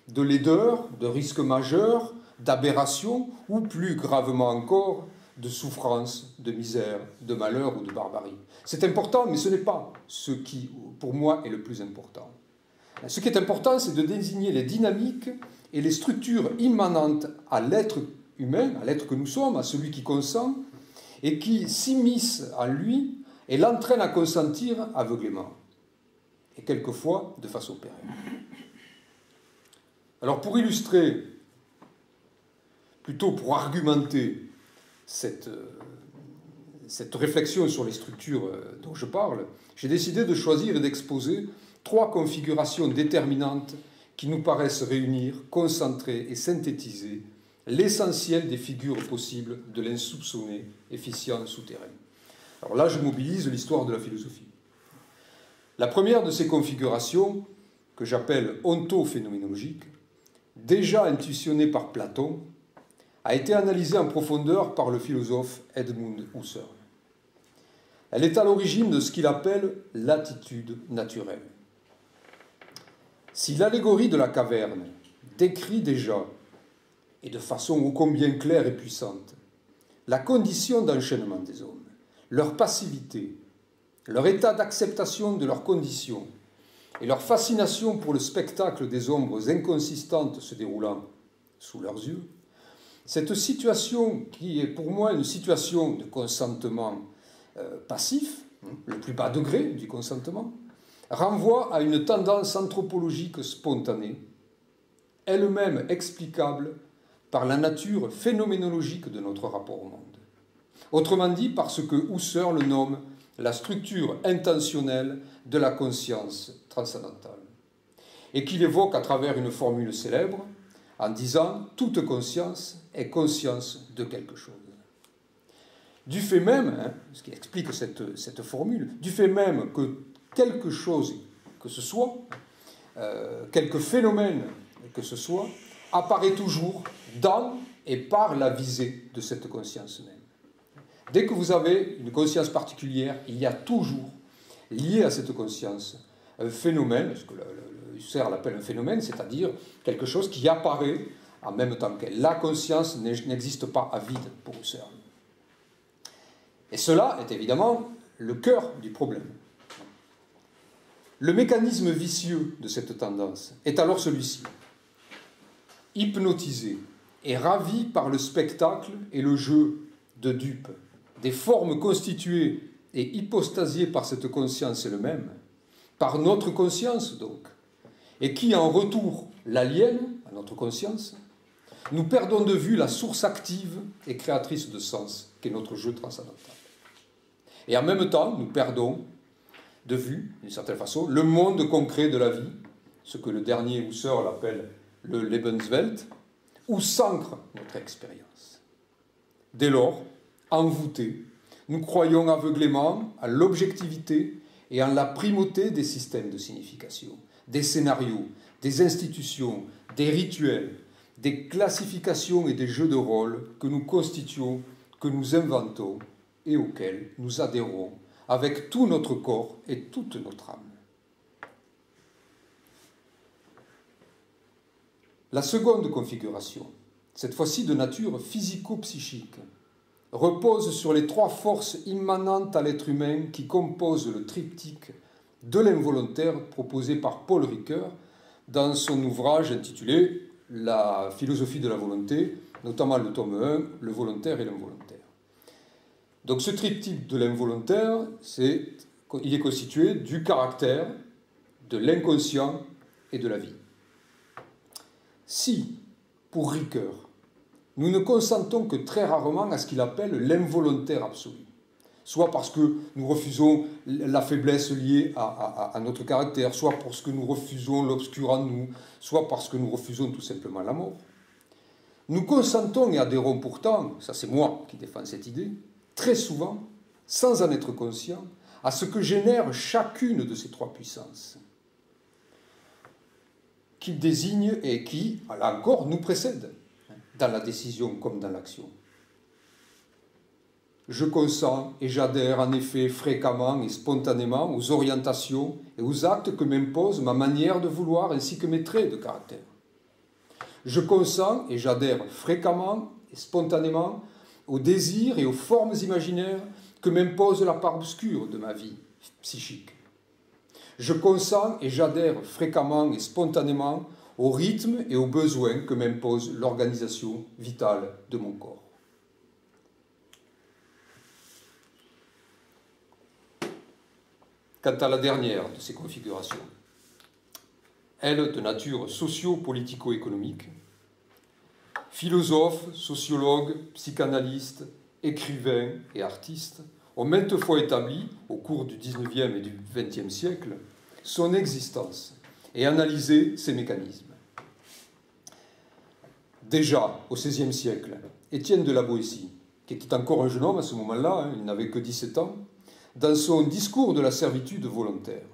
de laideur, de risques majeurs, d'aberration ou, plus gravement encore, de souffrance, de misère, de malheur ou de barbarie. C'est important, mais ce n'est pas ce qui, pour moi, est le plus important. Ce qui est important, c'est de désigner les dynamiques et les structures immanentes à l'être humain, à l'être que nous sommes, à celui qui consent, et qui s'immiscent en lui et l'entraînent à consentir aveuglément, et quelquefois de façon pérenne. Alors pour illustrer, plutôt pour argumenter cette réflexion sur les structures dont je parle, j'ai décidé de choisir et d'exposer 3 configurations déterminantes qui nous paraissent réunir, concentrer et synthétiser l'essentiel des figures possibles de l'insoupçonné efficient souterrain. Alors là, je mobilise l'histoire de la philosophie. La première de ces configurations, que j'appelle ontophénoménologique, déjà intuitionnée par Platon, a été analysée en profondeur par le philosophe Edmund Husserl. Elle est à l'origine de ce qu'il appelle l'attitude naturelle. Si l'allégorie de la caverne décrit déjà, et de façon ô combien claire et puissante, la condition d'enchaînement des hommes, leur passivité, leur état d'acceptation de leurs conditions et leur fascination pour le spectacle des ombres inconsistantes se déroulant sous leurs yeux, cette situation qui est pour moi une situation de consentement passif, le plus bas degré du consentement, renvoie à une tendance anthropologique spontanée, elle-même explicable par la nature phénoménologique de notre rapport au monde. Autrement dit, par ce que Husserl nomme la structure intentionnelle de la conscience transcendantale, et qu'il évoque à travers une formule célèbre, en disant « toute conscience est conscience de quelque chose ». Du fait même, ce qui explique cette formule, du fait même que quelque chose, que ce soit, quelque phénomène que ce soit, apparaît toujours dans et par la visée de cette conscience même. Dès que vous avez une conscience particulière, il y a toujours, lié à cette conscience, un phénomène, ce que Husserl appelle un phénomène, c'est-à-dire quelque chose qui apparaît en même temps qu'elle. La conscience n'existe pas à vide pour Husserl. Et cela est évidemment le cœur du problème. Le mécanisme vicieux de cette tendance est alors celui-ci. Hypnotisé et ravi par le spectacle et le jeu de dupes, des formes constituées et hypostasiées par cette conscience elle-même, par notre conscience donc, et qui en retour l'aliène à notre conscience, nous perdons de vue la source active et créatrice de sens qu'est notre jeu transcendantal. Et en même temps, nous perdons de vue, d'une certaine façon, le monde concret de la vie, ce que le dernier Husserl appelle le Lebenswelt, où s'ancre notre expérience. Dès lors, envoûtés, nous croyons aveuglément à l'objectivité et en la primauté des systèmes de signification, des scénarios, des institutions, des rituels, des classifications et des jeux de rôle que nous constituons, que nous inventons et auxquels nous adhérons avec tout notre corps et toute notre âme. La seconde configuration, cette fois-ci de nature physico-psychique, repose sur les trois forces immanentes à l'être humain qui composent le triptyque de l'involontaire proposé par Paul Ricoeur dans son ouvrage intitulé « La philosophie de la volonté », notamment le tome 1, « Le volontaire et l'involontaire ». Donc ce triptyque de l'involontaire, il est constitué du caractère, de l'inconscient et de la vie. Si, pour Ricoeur, nous ne consentons que très rarement à ce qu'il appelle l'involontaire absolu, soit parce que nous refusons la faiblesse liée à notre caractère, soit parce que nous refusons l'obscur en nous, soit parce que nous refusons tout simplement la mort. Nous consentons et adhérons pourtant, ça c'est moi qui défends cette idée, très souvent, sans en être conscient, à ce que génère chacune de ces trois puissances, qui désignent et qui, là encore, nous précèdent, dans la décision comme dans l'action. Je consens et j'adhère en effet fréquemment et spontanément aux orientations et aux actes que m'impose ma manière de vouloir ainsi que mes traits de caractère. Je consens et j'adhère fréquemment et spontanément aux désirs et aux formes imaginaires que m'impose la part obscure de ma vie psychique. Je consens et j'adhère fréquemment et spontanément au rythme et aux besoins que m'impose l'organisation vitale de mon corps. Quant à la dernière de ces configurations, elle de nature socio-politico-économique, philosophes, sociologues, psychanalystes, écrivains et artistes ont maintes fois établi, au cours du XIXe et du XXe siècle, son existence et analysé ses mécanismes. Déjà, au XVIe siècle, Étienne de la Boétie, qui était encore un jeune homme à ce moment-là, il n'avait que 17 ans, dans son discours de la servitude volontaire,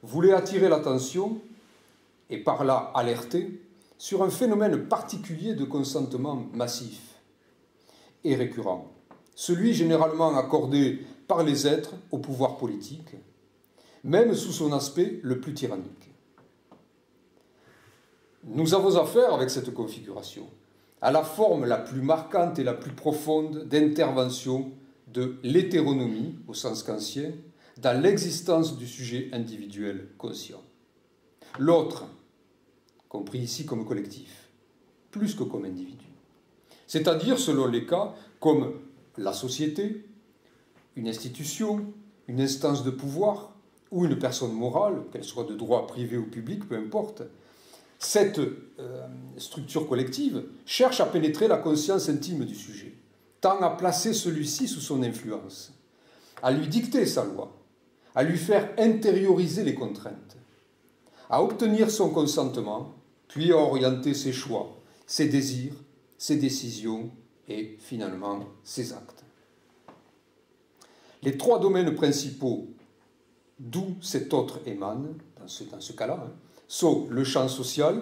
voulait attirer l'attention, et par là alerter, sur un phénomène particulier de consentement massif et récurrent, celui généralement accordé par les êtres au pouvoir politique, même sous son aspect le plus tyrannique. Nous avons affaire avec cette configuration à la forme la plus marquante et la plus profonde d'intervention de l'hétéronomie, au sens kantien, dans l'existence du sujet individuel conscient. L'autre, compris ici comme collectif, plus que comme individu. C'est-à-dire, selon les cas, comme la société, une institution, une instance de pouvoir ou une personne morale, qu'elle soit de droit privé ou public, peu importe. Cette structure collective cherche à pénétrer la conscience intime du sujet, tend à placer celui-ci sous son influence, à lui dicter sa loi, à lui faire intérioriser les contraintes, à obtenir son consentement, puis à orienter ses choix, ses désirs, ses décisions et, finalement, ses actes. Les trois domaines principaux d'où cet autre émane, dans ce cas-là, sont le champ social,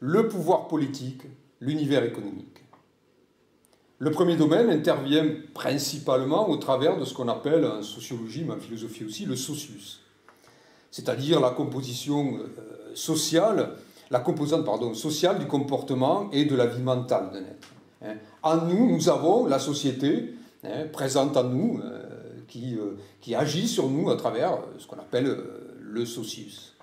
le pouvoir politique, l'univers économique. Le premier domaine intervient principalement au travers de ce qu'on appelle en sociologie, mais en philosophie aussi, le socius, c'est-à-dire la composition sociale, la composante sociale du comportement et de la vie mentale d'un être. En nous, nous avons la société présente en nous, qui agit sur nous à travers ce qu'on appelle le socius.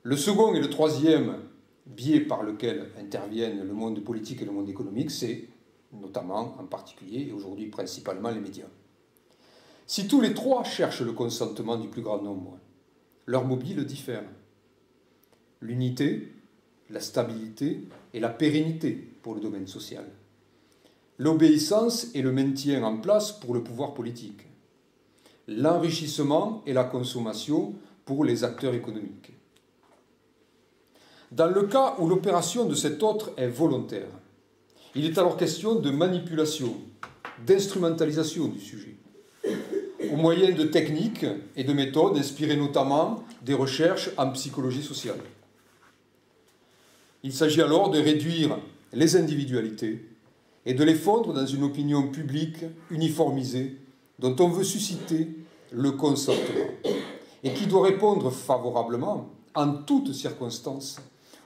Le second et le troisième biais par lequel interviennent le monde politique et le monde économique, c'est notamment, en particulier, et aujourd'hui principalement, les médias. Si tous les trois cherchent le consentement du plus grand nombre, leurs mobiles diffèrent. L'unité, la stabilité et la pérennité pour le domaine social. L'obéissance et le maintien en place pour le pouvoir politique. L'enrichissement et la consommation pour les acteurs économiques. Dans le cas où l'opération de cet autre est volontaire, il est alors question de manipulation, d'instrumentalisation du sujet, au moyen de techniques et de méthodes inspirées notamment des recherches en psychologie sociale. Il s'agit alors de réduire les individualités et de les fondre dans une opinion publique uniformisée dont on veut susciter le consentement et qui doit répondre favorablement, en toutes circonstances,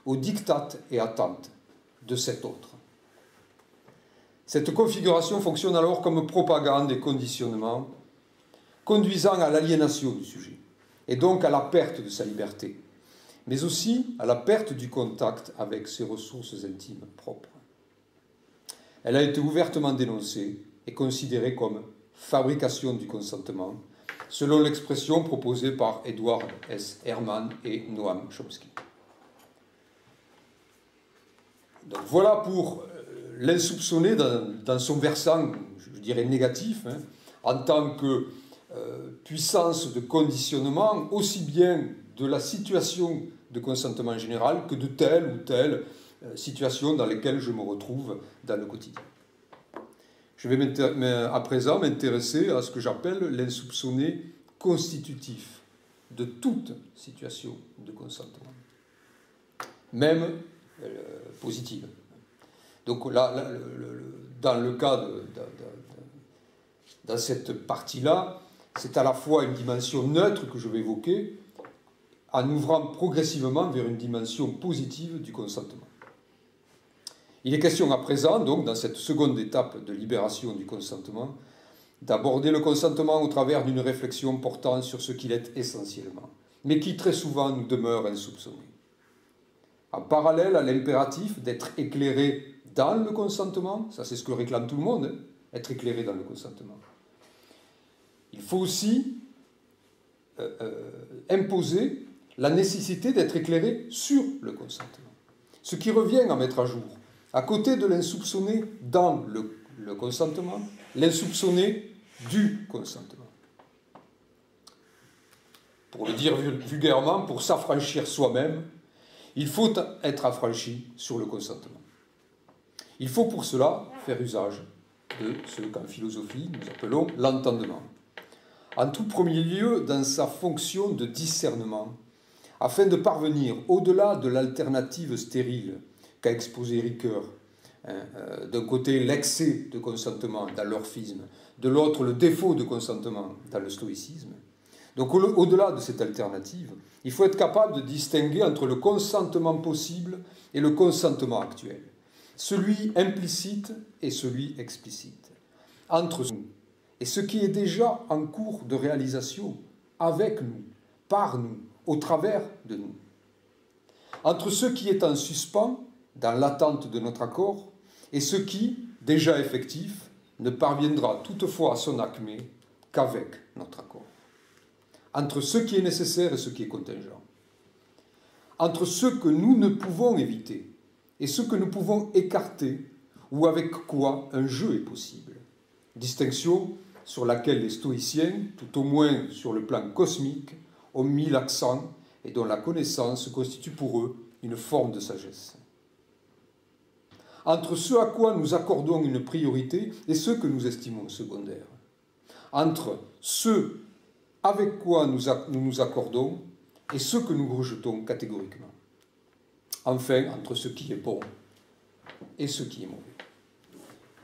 aux dictates et attentes de cet autre. Cette configuration fonctionne alors comme propagande et conditionnement, conduisant à l'aliénation du sujet, et donc à la perte de sa liberté, mais aussi à la perte du contact avec ses ressources intimes propres. Elle a été ouvertement dénoncée et considérée comme fabrication du consentement, selon l'expression proposée par Edward S. Herman et Noam Chomsky. Donc voilà pour l'insoupçonné dans son versant, je dirais négatif, en tant que puissance de conditionnement, aussi bien de la situation de consentement général que de telle ou telle situation dans laquelle je me retrouve dans le quotidien. Je vais à présent m'intéresser à ce que j'appelle l'insoupçonné constitutif de toute situation de consentement, même positive. Donc là, dans le cas dans cette partie-là, c'est à la fois une dimension neutre que je vais évoquer, en ouvrant progressivement vers une dimension positive du consentement. Il est question à présent, donc, dans cette seconde étape de libération du consentement, d'aborder le consentement au travers d'une réflexion portant sur ce qu'il est essentiellement, mais qui très souvent nous demeure insoupçonné. En parallèle à l'impératif d'être éclairé dans le consentement, ça c'est ce que réclame tout le monde, être éclairé dans le consentement. Il faut aussi imposer la nécessité d'être éclairé sur le consentement. Ce qui revient à mettre à jour, à côté de l'insoupçonné dans le consentement, l'insoupçonné du consentement. Pour le dire vulgairement, pour s'affranchir soi-même, il faut être affranchi sur le consentement. Il faut pour cela faire usage de ce qu'en philosophie nous appelons l'entendement. En tout premier lieu, dans sa fonction de discernement, afin de parvenir au-delà de l'alternative stérile qu'a exposé Ricoeur, d'un côté l'excès de consentement dans l'orphisme, de l'autre le défaut de consentement dans le stoïcisme. Donc au-delà de cette alternative, il faut être capable de distinguer entre le consentement possible et le consentement actuel, celui implicite et celui explicite, entre nous et ce qui est déjà en cours de réalisation avec nous, par nous, au travers de nous, entre ce qui est en suspens dans l'attente de notre accord et ce qui, déjà effectif, ne parviendra toutefois à son acmé qu'avec notre accord, entre ce qui est nécessaire et ce qui est contingent, entre ce que nous ne pouvons éviter et ce que nous pouvons écarter ou avec quoi un jeu est possible. Distinction sur laquelle les stoïciens, tout au moins sur le plan cosmique, ont mis l'accent et dont la connaissance constitue pour eux une forme de sagesse. Entre ce à quoi nous accordons une priorité et ce que nous estimons secondaire. Entre ce avec quoi nous nous accordons et ce que nous rejetons catégoriquement. enfin entre ce qui est bon et ce qui est mauvais.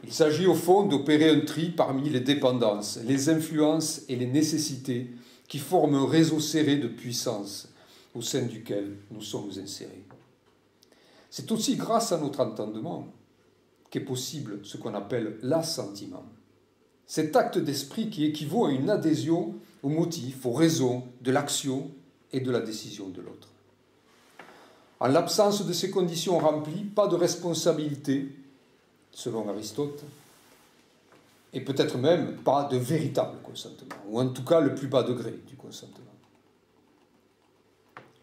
Il s'agit au fond d'opérer un tri parmi les dépendances, les influences et les nécessités qui forment un réseau serré de puissance au sein duquel nous sommes insérés. C'est aussi grâce à notre entendement qu'est possible ce qu'on appelle l'assentiment. Cet acte d'esprit qui équivaut à une adhésion aux motifs, aux raisons de l'action et de la décision de l'autre. En l'absence de ces conditions remplies, pas de responsabilité, selon Aristote, et peut-être même pas de véritable consentement, ou en tout cas le plus bas degré du consentement.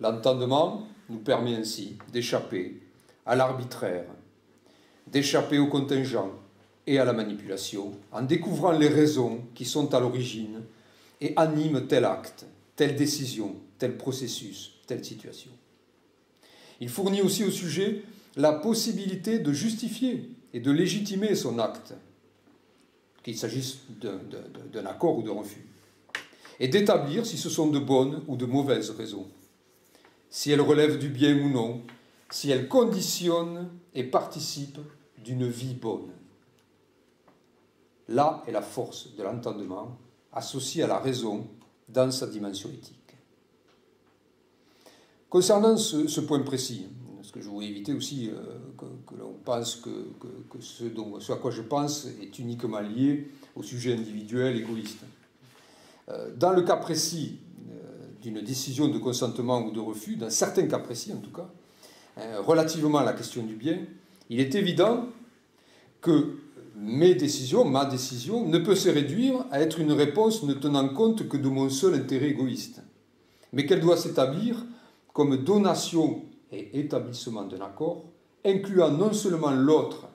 L'entendement nous permet ainsi d'échapper à l'arbitraire, d'échapper au contingent et à la manipulation, en découvrant les raisons qui sont à l'origine et animent tel acte, telle décision, tel processus, telle situation. Il fournit aussi au sujet la possibilité de justifier et de légitimer son acte, qu'il s'agisse d'un accord ou de refus, et d'établir si ce sont de bonnes ou de mauvaises raisons, si elles relèvent du bien ou non, si elles conditionnent et participent d'une vie bonne. Là est la force de l'entendement associée à la raison dans sa dimension éthique. Concernant ce point précis, parce que je voulais éviter aussi que l'on pense que ce à quoi je pense est uniquement lié au sujet individuel égoïste. Dans le cas précis d'une décision de consentement ou de refus, dans certains cas précis en tout cas, relativement à la question du bien, il est évident que ma décision ne peut se réduire à être une réponse ne tenant compte que de mon seul intérêt égoïste, mais qu'elle doit s'établir comme donation et établissement d'un accord, incluant non seulement l'autre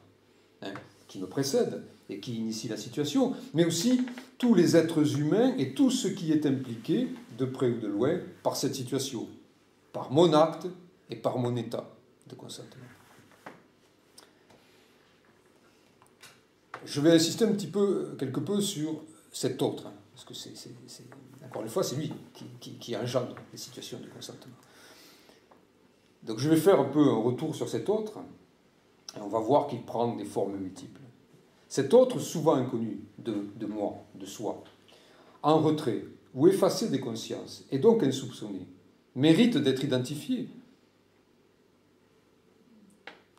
qui me précède et qui initie la situation, mais aussi tous les êtres humains et tout ce qui est impliqué, de près ou de loin, par cette situation, par mon acte et par mon état de consentement. Je vais insister quelque peu sur cet autre, parce que encore une fois, c'est lui qui engendre les situations de consentement. Donc je vais faire un peu un retour sur cet autre, et on va voir qu'il prend des formes multiples. Cet autre, souvent inconnu de moi, de soi, en retrait ou effacé des consciences, et donc insoupçonné, mérite d'être identifié,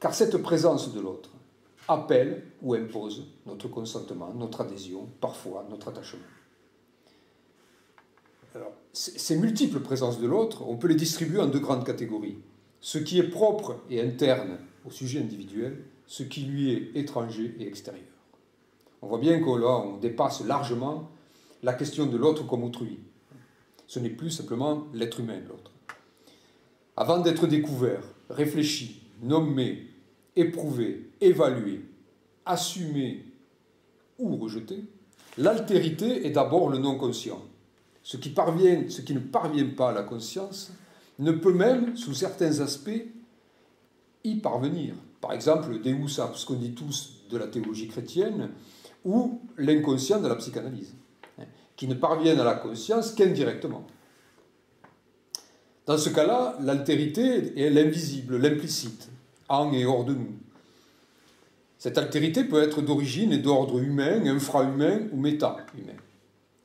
car cette présence de l'autre appelle ou impose notre consentement, notre adhésion, parfois notre attachement. Alors, ces multiples présences de l'autre, on peut les distribuer en deux grandes catégories. Ce qui est propre et interne au sujet individuel, ce qui lui est étranger et extérieur. On voit bien que là, on dépasse largement la question de l'autre comme autrui. Ce n'est plus simplement l'être humain, l'autre. Avant d'être découvert, réfléchi, nommé, éprouvé, évalué, assumé ou rejeté, l'altérité est d'abord le non-conscient. Ce qui ne parvient pas à la conscience ne peut même, sous certains aspects, y parvenir. Par exemple, le Deus absconditus de la théologie chrétienne ou l'inconscient de la psychanalyse, qui ne parviennent à la conscience qu'indirectement. Dans ce cas-là, l'altérité est l'invisible, l'implicite, en et hors de nous. Cette altérité peut être d'origine et d'ordre humain, infra-humain ou méta-humain.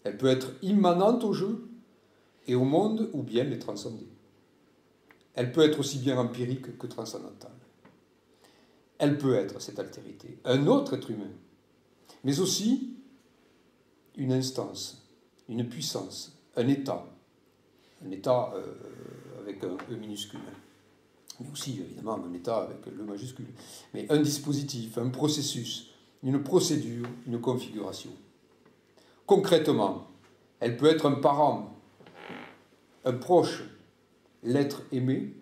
Elle peut être immanente au jeu et au monde ou bien les transcender. Elle peut être aussi bien empirique que transcendantale. Elle peut être, cette altérité, un autre être humain, mais aussi une instance, une puissance, un état avec un E minuscule, mais aussi évidemment un état avec le majuscule, mais un dispositif, un processus, une procédure, une configuration. Concrètement, elle peut être un parent, un proche, l'être aimé,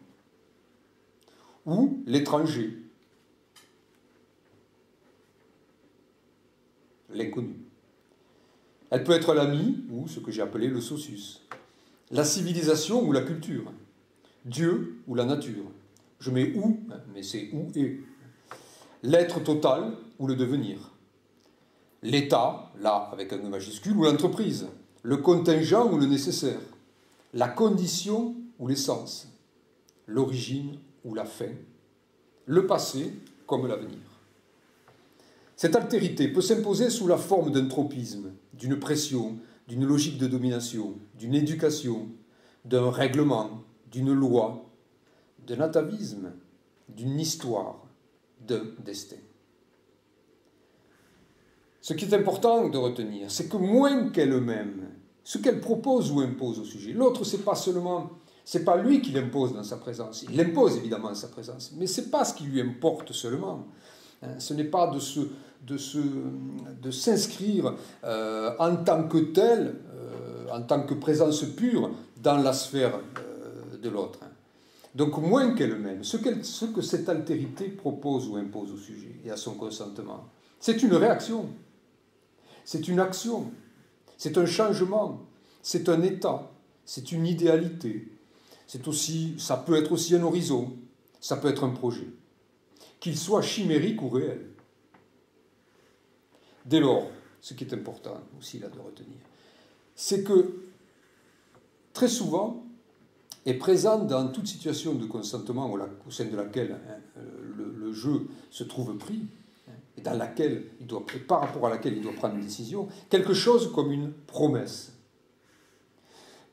ou l'étranger, l'inconnu. Elle peut être l'ami, ou ce que j'ai appelé le socius, la civilisation ou la culture, Dieu ou la nature. Je mets ou, mais c'est ou et. L'être total ou le devenir. L'État, là avec un E majuscule, ou l'entreprise. Le contingent ou le nécessaire. La condition ou l'essence. L'origine ou la fin, le passé comme l'avenir. Cette altérité peut s'imposer sous la forme d'un tropisme, d'une pression, d'une logique de domination, d'une éducation, d'un règlement, d'une loi, d'un atavisme, d'une histoire, d'un destin. Ce qui est important de retenir, c'est que moins qu'elle-même, ce qu'elle propose ou impose au sujet, l'autre, c'est pas lui qui l'impose dans sa présence. Il l'impose évidemment dans sa présence, mais c'est pas ce qui lui importe seulement. Ce n'est pas de s'inscrire en tant que tel, en tant que présence pure dans la sphère de l'autre. Donc moins qu'elle-même, ce que cette altérité propose ou impose au sujet et à son consentement, c'est une réaction, c'est une action, c'est un changement, c'est un état, c'est une idéalité, ça peut être aussi un horizon, ça peut être un projet, qu'il soit chimérique ou réel. Dès lors, ce qui est important aussi là de retenir, c'est que très souvent est présent dans toute situation de consentement au sein de laquelle le jeu se trouve pris, et par rapport à laquelle il doit prendre une décision, quelque chose comme une promesse.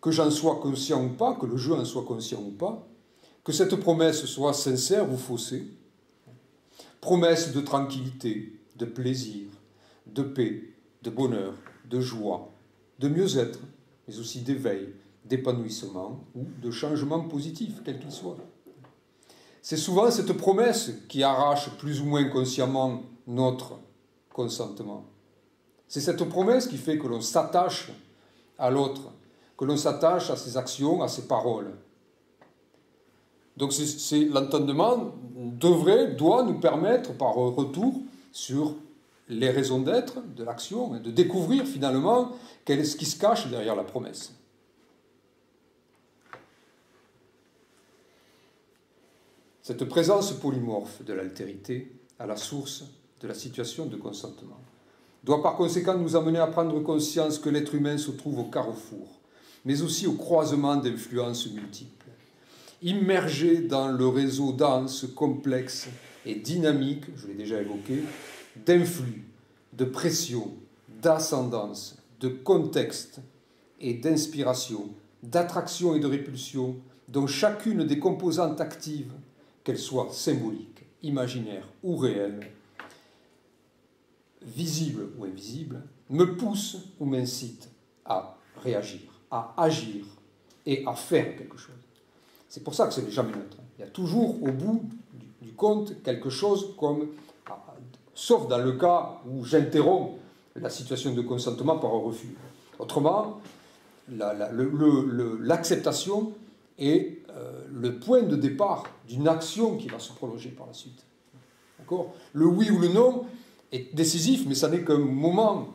Que j'en sois conscient ou pas, que le jeu en soit conscient ou pas, que cette promesse soit sincère ou faussée, promesse de tranquillité, de plaisir, de paix, de bonheur, de joie, de mieux-être, mais aussi d'éveil, d'épanouissement ou de changement positif, quel qu'il soit. C'est souvent cette promesse qui arrache plus ou moins consciemment notre consentement. C'est cette promesse qui fait que l'on s'attache à l'autre, que l'on s'attache à ses actions, à ses paroles. Donc l'entendement doit nous permettre, par retour sur les raisons d'être de l'action, de découvrir finalement ce qui se cache derrière la promesse. Cette présence polymorphe de l'altérité à la source de la situation de consentement doit par conséquent nous amener à prendre conscience que l'être humain se trouve au carrefour, mais aussi au croisement d'influences multiples, immergé dans le réseau dense, complexe et dynamique, je l'ai déjà évoqué, d'influx, de pression, d'ascendance, de contexte et d'inspiration, d'attraction et de répulsion, dont chacune des composantes actives, qu'elles soient symboliques, imaginaires ou réelles, visibles ou invisibles, me pousse ou m'incite à réagir, à agir et à faire quelque chose. C'est pour ça que ce n'est jamais neutre. Il y a toujours au bout du compte quelque chose comme, sauf dans le cas où j'interromps la situation de consentement par un refus. Autrement, l'acceptation est le point de départ d'une action qui va se prolonger par la suite. D'accord ? Le oui ou le non est décisif, mais ça n'est qu'un moment,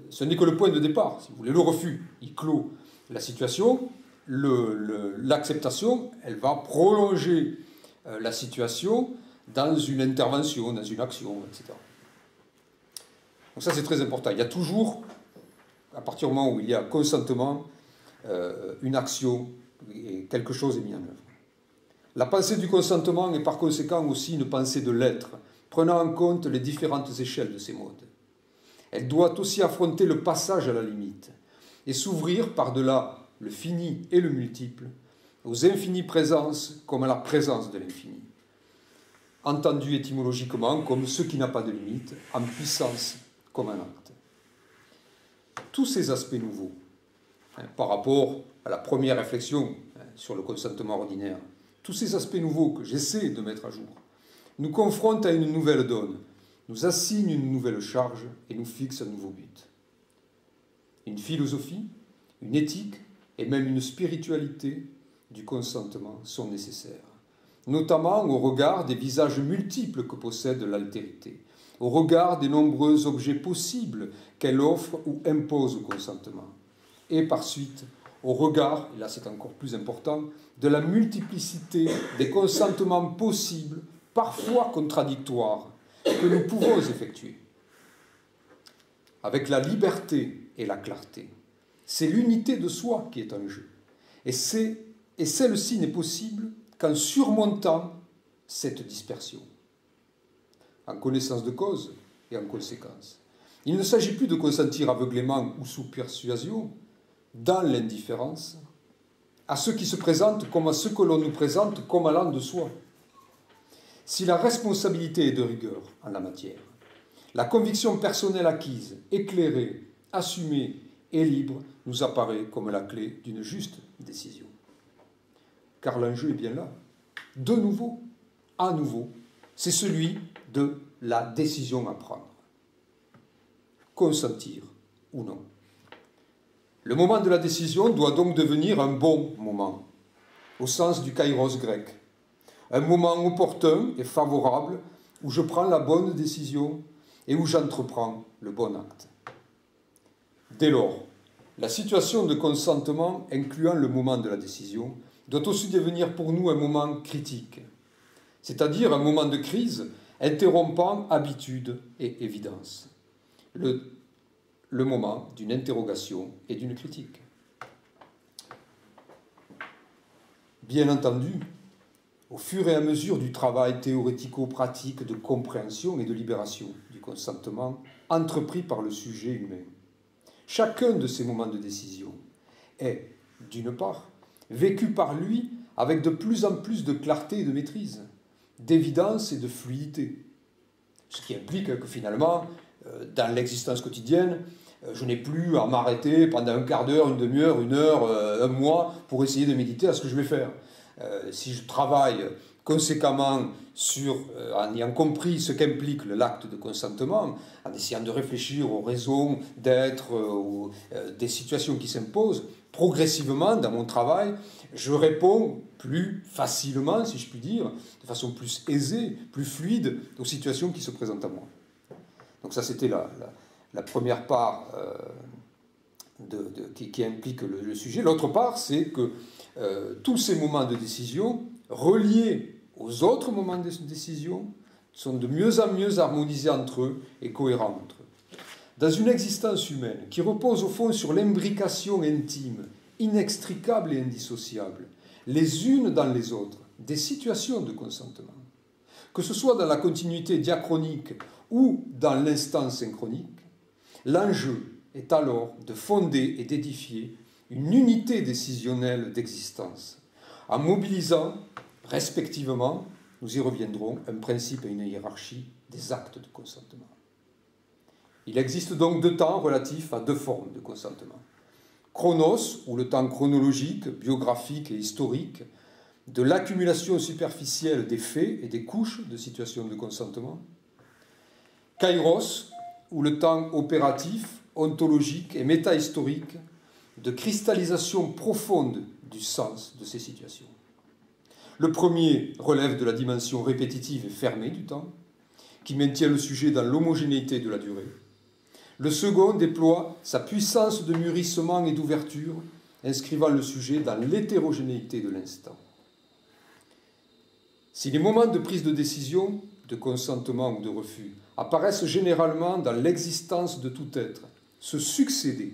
ce n'est que le point de départ. Si vous voulez, le refus, il clôt la situation. L'acceptation, elle va prolonger la situation dans une intervention, dans une action, etc. Donc ça, c'est très important. Il y a toujours, à partir du moment où il y a consentement, une action, et quelque chose est mis en œuvre. La pensée du consentement est par conséquent aussi une pensée de l'être, prenant en compte les différentes échelles de ces modes. Elle doit aussi affronter le passage à la limite et s'ouvrir par-delà le fini et le multiple, aux infinies présences comme à la présence de l'infini, entendu étymologiquement comme ce qui n'a pas de limite, en puissance comme un acte. Tous ces aspects nouveaux, par rapport à la première réflexion sur le consentement ordinaire, tous ces aspects nouveaux que j'essaie de mettre à jour, nous confrontent à une nouvelle donne, nous assignent une nouvelle charge et nous fixent un nouveau but. Une philosophie, une éthique et même une spiritualité du consentement sont nécessaires, notamment au regard des visages multiples que possède l'altérité, au regard des nombreux objets possibles qu'elle offre ou impose au consentement, et par suite au regard, et là c'est encore plus important, de la multiplicité des consentements possibles, parfois contradictoires, que nous pouvons effectuer. Avec la liberté et la clarté, c'est l'unité de soi qui est en jeu. Et celle-ci n'est possible qu'en surmontant cette dispersion, en connaissance de cause et en conséquence. Il ne s'agit plus de consentir aveuglément ou sous persuasion, dans l'indifférence, à ce qui se présente comme à ce que l'on nous présente comme allant de soi. Si la responsabilité est de rigueur en la matière, la conviction personnelle acquise, éclairée, assumée et libre nous apparaît comme la clé d'une juste décision. Car l'enjeu est bien là. De nouveau, à nouveau, c'est celui de la décision à prendre. Consentir ou non. Le moment de la décision doit donc devenir un bon moment, au sens du kairos grec. Un moment opportun et favorable où je prends la bonne décision et où j'entreprends le bon acte. Dès lors, la situation de consentement incluant le moment de la décision doit aussi devenir pour nous un moment critique, c'est-à-dire un moment de crise interrompant habitude et évidence. Le moment d'une interrogation et d'une critique. Bien entendu, au fur et à mesure du travail théorético-pratique de compréhension et de libération du consentement entrepris par le sujet humain, chacun de ces moments de décision est, d'une part, vécu par lui avec de plus en plus de clarté et de maîtrise, d'évidence et de fluidité, ce qui implique que finalement, dans l'existence quotidienne, je n'ai plus à m'arrêter pendant un quart d'heure, une demi-heure, une heure, un mois pour essayer de méditer à ce que je vais faire. Si je travaille conséquemment en ayant compris ce qu'implique l'acte de consentement, en essayant de réfléchir aux raisons d'être, des situations qui s'imposent, progressivement dans mon travail, je réponds plus facilement, si je puis dire, de façon plus aisée, plus fluide aux situations qui se présentent à moi. Donc ça, c'était la première part qui implique le sujet. L'autre part, c'est que tous ces moments de décision, reliés aux autres moments de décision, sont de mieux en mieux harmonisés entre eux et cohérents entre eux. Dans une existence humaine qui repose au fond sur l'imbrication intime, inextricable et indissociable, les unes dans les autres, des situations de consentement, que ce soit dans la continuité diachronique ou dans l'instant synchronique, l'enjeu est alors de fonder et d'édifier une unité décisionnelle d'existence, en mobilisant respectivement, nous y reviendrons, un principe et une hiérarchie des actes de consentement. Il existe donc deux temps relatifs à deux formes de consentement. Chronos, ou le temps chronologique, biographique et historique, de l'accumulation superficielle des faits et des couches de situations de consentement. Kairos, ou le temps opératif, ontologique et métahistorique, de cristallisation profonde du sens de ces situations. Le premier relève de la dimension répétitive et fermée du temps, qui maintient le sujet dans l'homogénéité de la durée. Le second déploie sa puissance de mûrissement et d'ouverture, inscrivant le sujet dans l'hétérogénéité de l'instant. Si les moments de prise de décision, de consentement ou de refus, apparaissent généralement dans l'existence de tout être, se succéder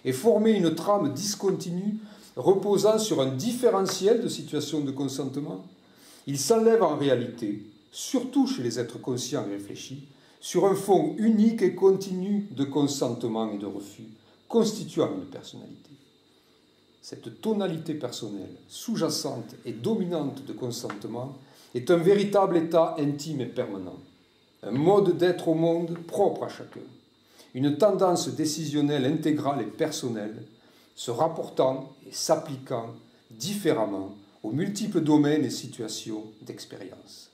et former une trame discontinue reposant sur un différentiel de situations de consentement, il s'enlève en réalité, surtout chez les êtres conscients et réfléchis, sur un fond unique et continu de consentement et de refus, constituant une personnalité. Cette tonalité personnelle, sous-jacente et dominante de consentement, est un véritable état intime et permanent, un mode d'être au monde propre à chacun, une tendance décisionnelle intégrale et personnelle, se rapportant et s'appliquant différemment aux multiples domaines et situations d'expérience.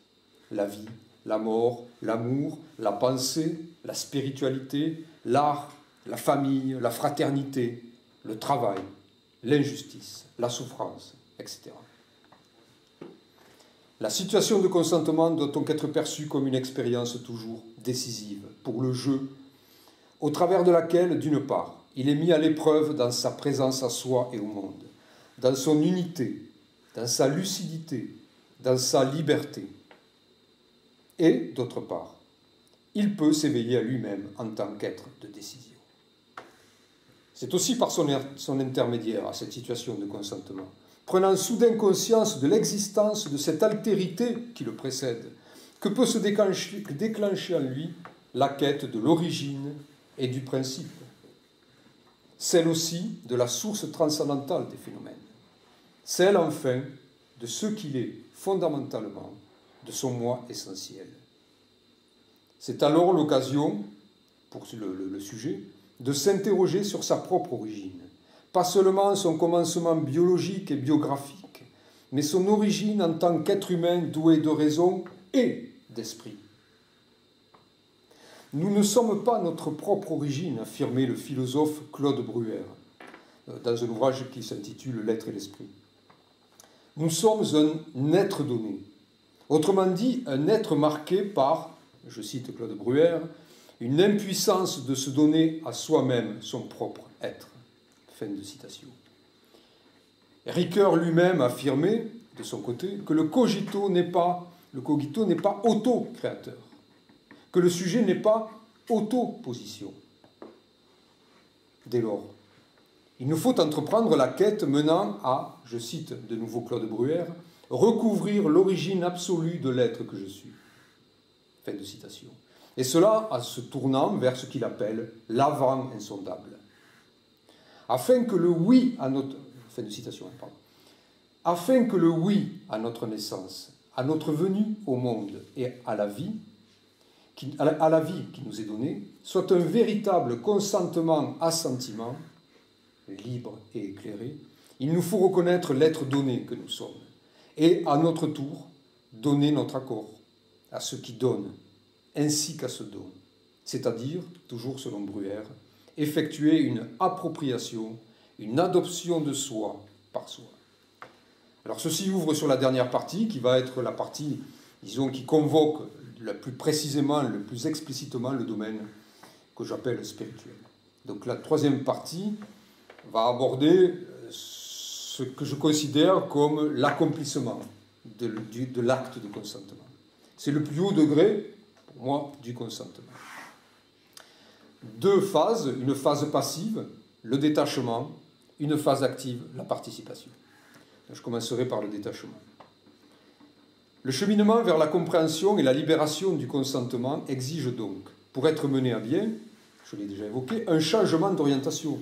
La vie, la mort, l'amour, la pensée, la spiritualité, l'art, la famille, la fraternité, le travail, l'injustice, la souffrance, etc. La situation de consentement doit donc être perçue comme une expérience toujours décisive pour le jeu, au travers de laquelle, d'une part, il est mis à l'épreuve dans sa présence à soi et au monde, dans son unité, dans sa lucidité, dans sa liberté. Et, d'autre part, il peut s'éveiller à lui-même en tant qu'être de décision. C'est aussi par son intermédiaire à cette situation de consentement prenant soudain conscience de l'existence de cette altérité qui le précède, que peut se déclencher en lui la quête de l'origine et du principe, celle aussi de la source transcendantale des phénomènes, celle enfin de ce qu'il est fondamentalement, de son moi essentiel. C'est alors l'occasion, pour le sujet, de s'interroger sur sa propre origine, pas seulement son commencement biologique et biographique, mais son origine en tant qu'être humain doué de raison et d'esprit. Nous ne sommes pas notre propre origine, affirmait le philosophe Claude Bruyère, dans un ouvrage qui s'intitule L'être et l'esprit. Nous sommes un être donné, autrement dit, un être marqué par, je cite Claude Bruyère, une impuissance de se donner à soi-même son propre être. Fin de citation. Ricoeur lui-même affirmait, de son côté, que le cogito n'est pas auto-créateur, que le sujet n'est pas auto-position. Dès lors, il nous faut entreprendre la quête menant à, je cite de nouveau Claude Bruyère, recouvrir l'origine absolue de l'être que je suis. Fin de citation. Et cela en se tournant vers ce qu'il appelle l'avant insondable. Afin que le oui à notre... Fin de citation, pardon. Afin que le oui à notre naissance, à notre venue au monde et à la vie qui nous est donnée, soit un véritable consentement assentiment, libre et éclairé, il nous faut reconnaître l'être donné que nous sommes et, à notre tour, donner notre accord à ce qui donne, ainsi qu'à ce don, c'est-à-dire, toujours selon Bruyère, effectuer une appropriation, une adoption de soi par soi. Alors ceci ouvre sur la dernière partie, qui va être la partie, disons, qui convoque le plus précisément, le plus explicitement le domaine que j'appelle spirituel. Donc la troisième partie va aborder ce que je considère comme l'accomplissement de l'acte de consentement. C'est le plus haut degré, pour moi, du consentement. Deux phases, une phase passive, le détachement, une phase active, la participation. Je commencerai par le détachement. Le cheminement vers la compréhension et la libération du consentement exige donc, pour être mené à bien, je l'ai déjà évoqué, un changement d'orientation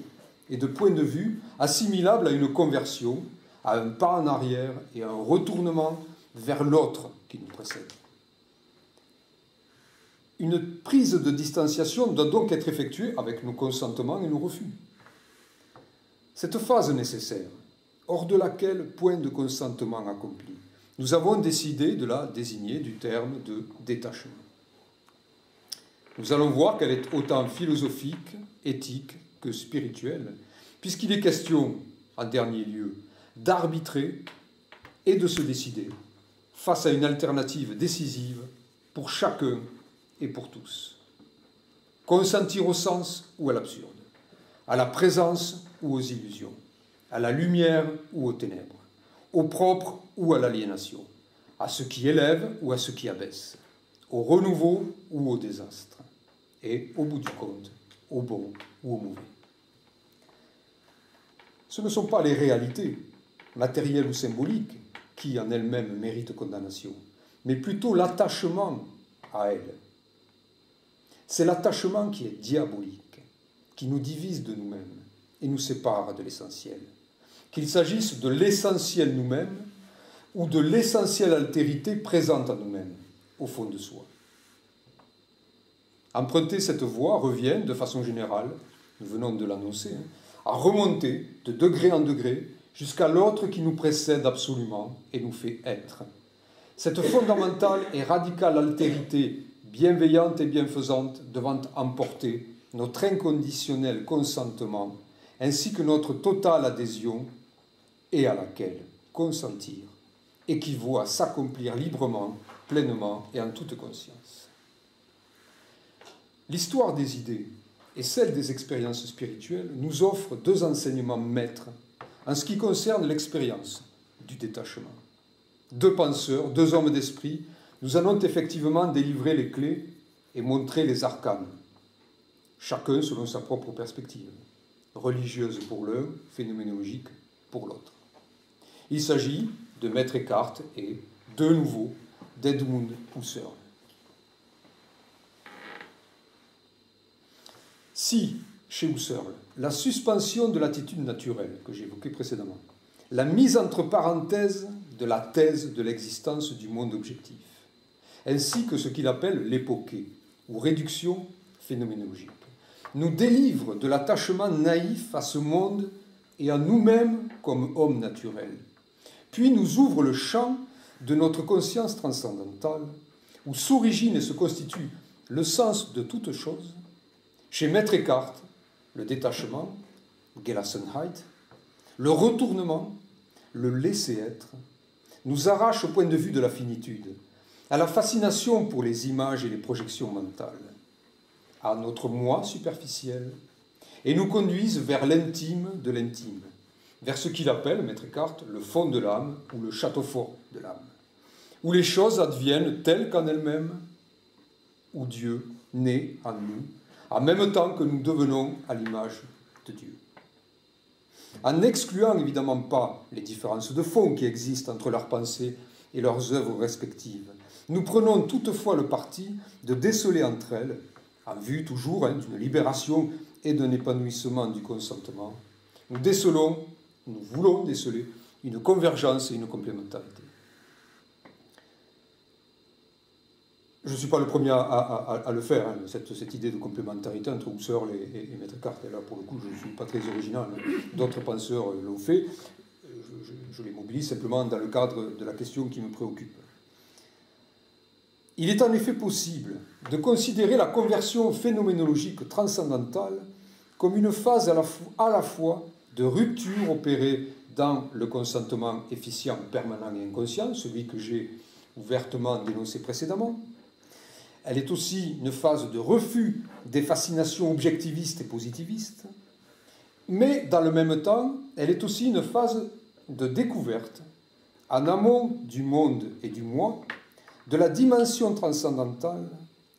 et de point de vue assimilable à une conversion, à un pas en arrière et à un retournement vers l'autre qui nous précède. Une prise de distanciation doit donc être effectuée avec nos consentements et nos refus. Cette phase nécessaire, hors de laquelle point de consentement accompli, nous avons décidé de la désigner du terme de détachement. Nous allons voir qu'elle est autant philosophique, éthique que spirituelle, puisqu'il est question, en dernier lieu, d'arbitrer et de se décider face à une alternative décisive pour chacun et pour tous. Consentir au sens ou à l'absurde, à la présence ou aux illusions, à la lumière ou aux ténèbres, au propre ou à l'aliénation, à ce qui élève ou à ce qui abaisse, au renouveau ou au désastre, et, au bout du compte, au bon ou au mauvais. Ce ne sont pas les réalités, matérielles ou symboliques, qui en elles-mêmes méritent condamnation, mais plutôt l'attachement à elles. C'est l'attachement qui est diabolique, qui nous divise de nous-mêmes et nous sépare de l'essentiel. Qu'il s'agisse de l'essentiel nous-mêmes ou de l'essentielle altérité présente en nous-mêmes, au fond de soi. Emprunter cette voie revient, de façon générale, nous venons de l'annoncer, à remonter de degré en degré jusqu'à l'autre qui nous précède absolument et nous fait être. Cette fondamentale et radicale altérité bienveillante et bienfaisante devant emporter notre inconditionnel consentement ainsi que notre totale adhésion et à laquelle consentir équivaut à s'accomplir librement, pleinement et en toute conscience. L'histoire des idées et celle des expériences spirituelles nous offrent deux enseignements maîtres en ce qui concerne l'expérience du détachement. Deux penseurs, deux hommes d'esprit, nous en ont effectivement délivré les clés et montré les arcanes, chacun selon sa propre perspective, religieuse pour l'un, phénoménologique pour l'autre. Il s'agit de Maître Eckhart et, de nouveau, d'Edmund Husserl. Si, chez Husserl, la suspension de l'attitude naturelle que j'évoquais précédemment, la mise entre parenthèses de la thèse de l'existence du monde objectif, ainsi que ce qu'il appelle l'époquée, ou réduction phénoménologique, nous délivre de l'attachement naïf à ce monde et à nous-mêmes comme hommes naturels, puis nous ouvre le champ de notre conscience transcendantale, où s'origine et se constitue le sens de toute chose. Chez Maître Eckhart, le détachement, Gelassenheit, le retournement, le laisser-être, nous arrache au point de vue de la finitude, à la fascination pour les images et les projections mentales, à notre moi superficiel, et nous conduisent vers l'intime de l'intime, vers ce qu'il appelle, Maître Eckhart, le fond de l'âme ou le château fort de l'âme, où les choses adviennent telles qu'en elles-mêmes, où Dieu naît en nous, en même temps que nous devenons à l'image de Dieu. En n'excluant évidemment pas les différences de fond qui existent entre leurs pensées et leurs œuvres respectives, nous prenons toutefois le parti de déceler entre elles, en vue toujours d'une libération et d'un épanouissement du consentement, nous voulons déceler une convergence et une complémentarité. Je ne suis pas le premier à le faire, hein, cette idée de complémentarité entre Husserl et Maître Eckhart. Et là, pour le coup, je ne suis pas très original. D'autres penseurs l'ont fait. Je les mobilise simplement dans le cadre de la question qui me préoccupe. Il est en effet possible de considérer la conversion phénoménologique transcendantale comme une phase à la fois de rupture opérée dans le consentement efficient, permanent et inconscient, celui que j'ai ouvertement dénoncé précédemment. Elle est aussi une phase de refus des fascinations objectivistes et positivistes, mais dans le même temps, elle est aussi une phase de découverte, en amont du monde et du moi, de la dimension transcendantale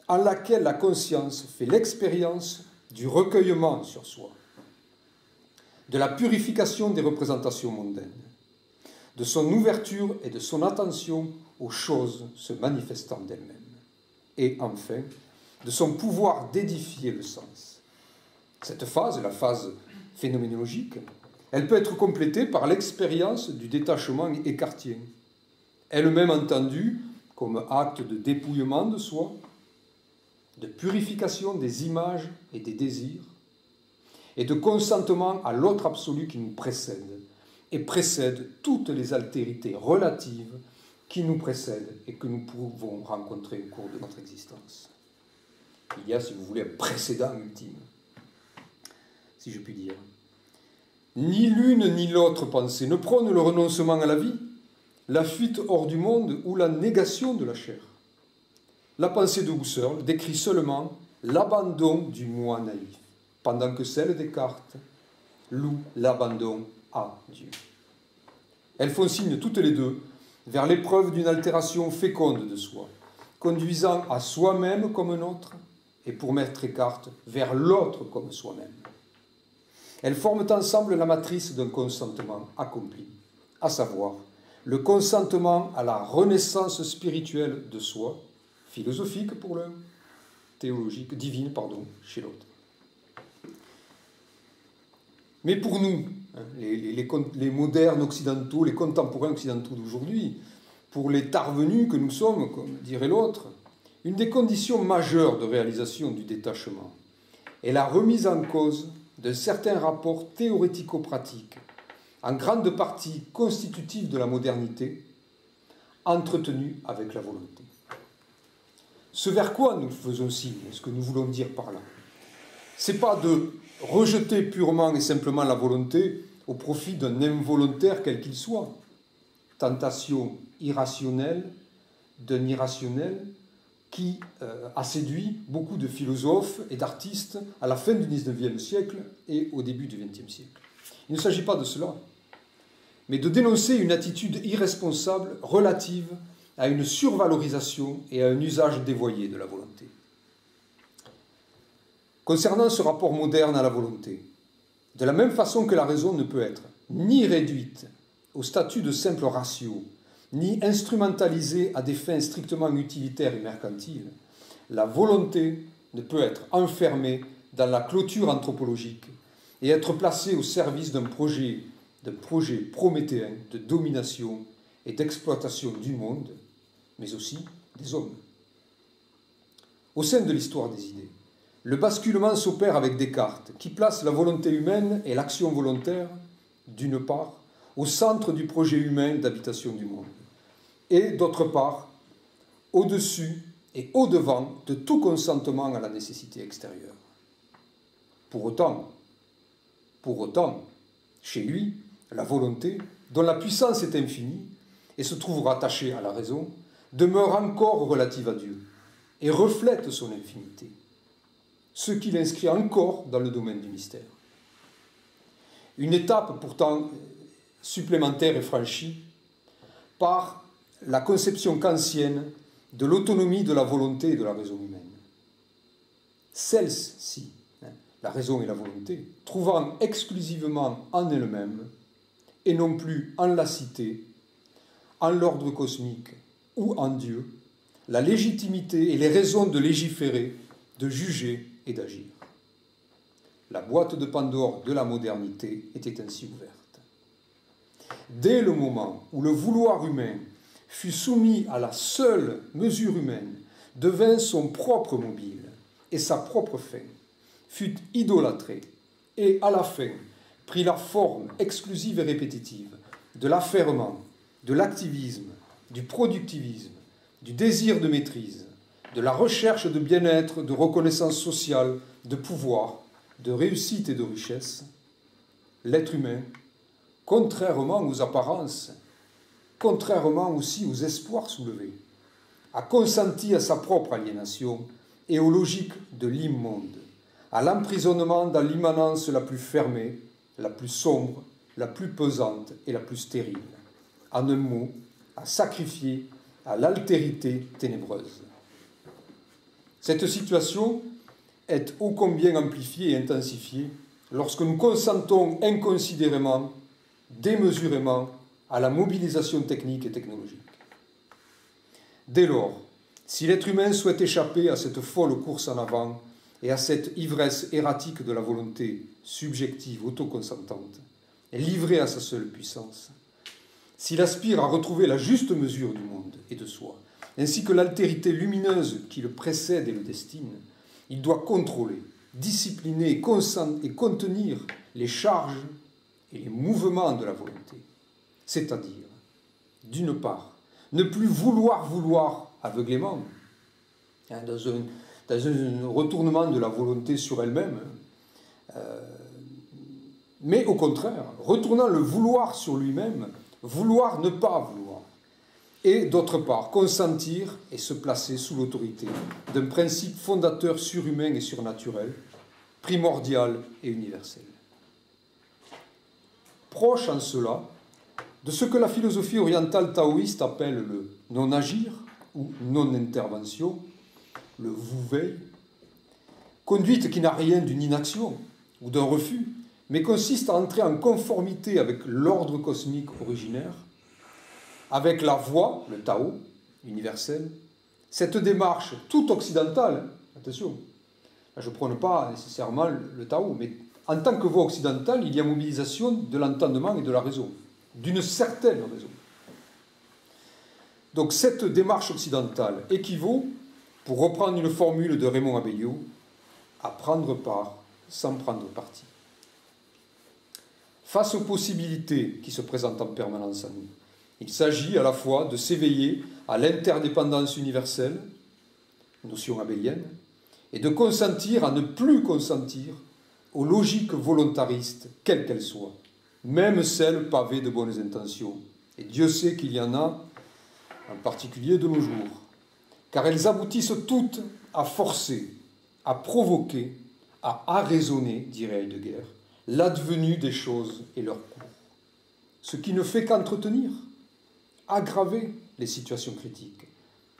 en laquelle la conscience fait l'expérience du recueillement sur soi, de la purification des représentations mondaines, de son ouverture et de son attention aux choses se manifestant d'elles-mêmes, et enfin, de son pouvoir d'édifier le sens. Cette phase, la phase phénoménologique, elle peut être complétée par l'expérience du détachement écartien, elle-même entendue comme acte de dépouillement de soi, de purification des images et des désirs, et de consentement à l'autre absolu qui nous précède, et précède toutes les altérités relatives qui nous précèdent et que nous pouvons rencontrer au cours de notre existence. Il y a, si vous voulez, un précédent ultime, si je puis dire. Ni l'une ni l'autre pensée ne prône le renoncement à la vie, la fuite hors du monde ou la négation de la chair. La pensée de Husserl décrit seulement l'abandon du moi naïf, pendant que celle des Descartes loue l'abandon à Dieu. Elles font signe toutes les deux vers l'épreuve d'une altération féconde de soi, conduisant à soi-même comme un autre, et pour Maître Eckhart, vers l'autre comme soi-même. Elles forment ensemble la matrice d'un consentement accompli, à savoir le consentement à la renaissance spirituelle de soi, philosophique pour l'un, théologique, divine, chez l'autre. Mais pour nous, les modernes occidentaux, les contemporains occidentaux d'aujourd'hui, pour les tarvenus que nous sommes, comme dirait l'autre, une des conditions majeures de réalisation du détachement est la remise en cause de certains rapports théorético-pratiques, en grande partie constitutifs de la modernité, entretenus avec la volonté. Ce vers quoi nous faisons signe, ce que nous voulons dire par là, c'est pas de rejeter purement et simplement la volonté au profit d'un involontaire quel qu'il soit, tentation irrationnelle d'un irrationnel qui a séduit beaucoup de philosophes et d'artistes à la fin du XIXe siècle et au début du XXe siècle. Il ne s'agit pas de cela, mais de dénoncer une attitude irresponsable relative à une survalorisation et à un usage dévoyé de la volonté. Concernant ce rapport moderne à la volonté, de la même façon que la raison ne peut être ni réduite au statut de simple ratio, ni instrumentalisée à des fins strictement utilitaires et mercantiles, la volonté ne peut être enfermée dans la clôture anthropologique et être placée au service d'un projet prométhéen de domination et d'exploitation du monde, mais aussi des hommes. Au sein de l'histoire des idées, le basculement s'opère avec Descartes, qui place la volonté humaine et l'action volontaire, d'une part, au centre du projet humain d'habitation du monde, et d'autre part, au-dessus et au-devant de tout consentement à la nécessité extérieure. Pour autant, chez lui, la volonté, dont la puissance est infinie et se trouve rattachée à la raison, demeure encore relative à Dieu et reflète son infinité, ce qui l'inscrit encore dans le domaine du mystère. Une étape pourtant supplémentaire est franchie par la conception kantienne de l'autonomie de la volonté et de la raison humaine. Celles-ci, la raison et la volonté, trouvant exclusivement en elles-mêmes, et non plus en la cité, en l'ordre cosmique ou en Dieu, la légitimité et les raisons de légiférer, de juger et d'agir. La boîte de Pandore de la modernité était ainsi ouverte. Dès le moment où le vouloir humain fut soumis à la seule mesure humaine, devint son propre mobile et sa propre fin, fut idolâtré et, à la fin, prit la forme exclusive et répétitive de l'affairement, de l'activisme, du productivisme, du désir de maîtrise, de la recherche de bien-être, de reconnaissance sociale, de pouvoir, de réussite et de richesse, l'être humain, contrairement aux apparences, contrairement aussi aux espoirs soulevés, a consenti à sa propre aliénation et aux logiques de l'immonde, à l'emprisonnement dans l'immanence la plus fermée, la plus sombre, la plus pesante et la plus stérile. En un mot, à sacrifier à l'altérité ténébreuse. Cette situation est ô combien amplifiée et intensifiée lorsque nous consentons inconsidérément, démesurément, à la mobilisation technique et technologique. Dès lors, si l'être humain souhaite échapper à cette folle course en avant et à cette ivresse erratique de la volonté subjective autoconsentante, livrée à sa seule puissance, s'il aspire à retrouver la juste mesure du monde et de soi, ainsi que l'altérité lumineuse qui le précède et le destine, il doit contrôler, discipliner et contenir les charges et les mouvements de la volonté. C'est-à-dire, d'une part, ne plus vouloir aveuglément, dans un retournement de la volonté sur elle-même, mais au contraire, retournant le vouloir sur lui-même, vouloir ne pas vouloir, et d'autre part, consentir et se placer sous l'autorité d'un principe fondateur surhumain et surnaturel, primordial et universel. Proche en cela de ce que la philosophie orientale taoïste appelle le non-agir ou non-intervention, le vous-veille, conduite qui n'a rien d'une inaction ou d'un refus, mais consiste à entrer en conformité avec l'ordre cosmique originaire, avec la voie, le Tao, universel, cette démarche toute occidentale, attention, je ne prône pas nécessairement le Tao, mais en tant que voie occidentale, il y a mobilisation de l'entendement et de la raison, d'une certaine raison. Donc cette démarche occidentale équivaut, pour reprendre une formule de Raymond Abellio, à prendre part sans prendre parti. Face aux possibilités qui se présentent en permanence à nous, il s'agit à la fois de s'éveiller à l'interdépendance universelle, notion abélienne, et de consentir à ne plus consentir aux logiques volontaristes, quelles qu'elles soient, même celles pavées de bonnes intentions. Et Dieu sait qu'il y en a, en particulier de nos jours, car elles aboutissent toutes à forcer, à provoquer, à arraisonner, dirait Heidegger, l'advenu des choses et leur cours. Ce qui ne fait qu'entretenir, aggraver les situations critiques,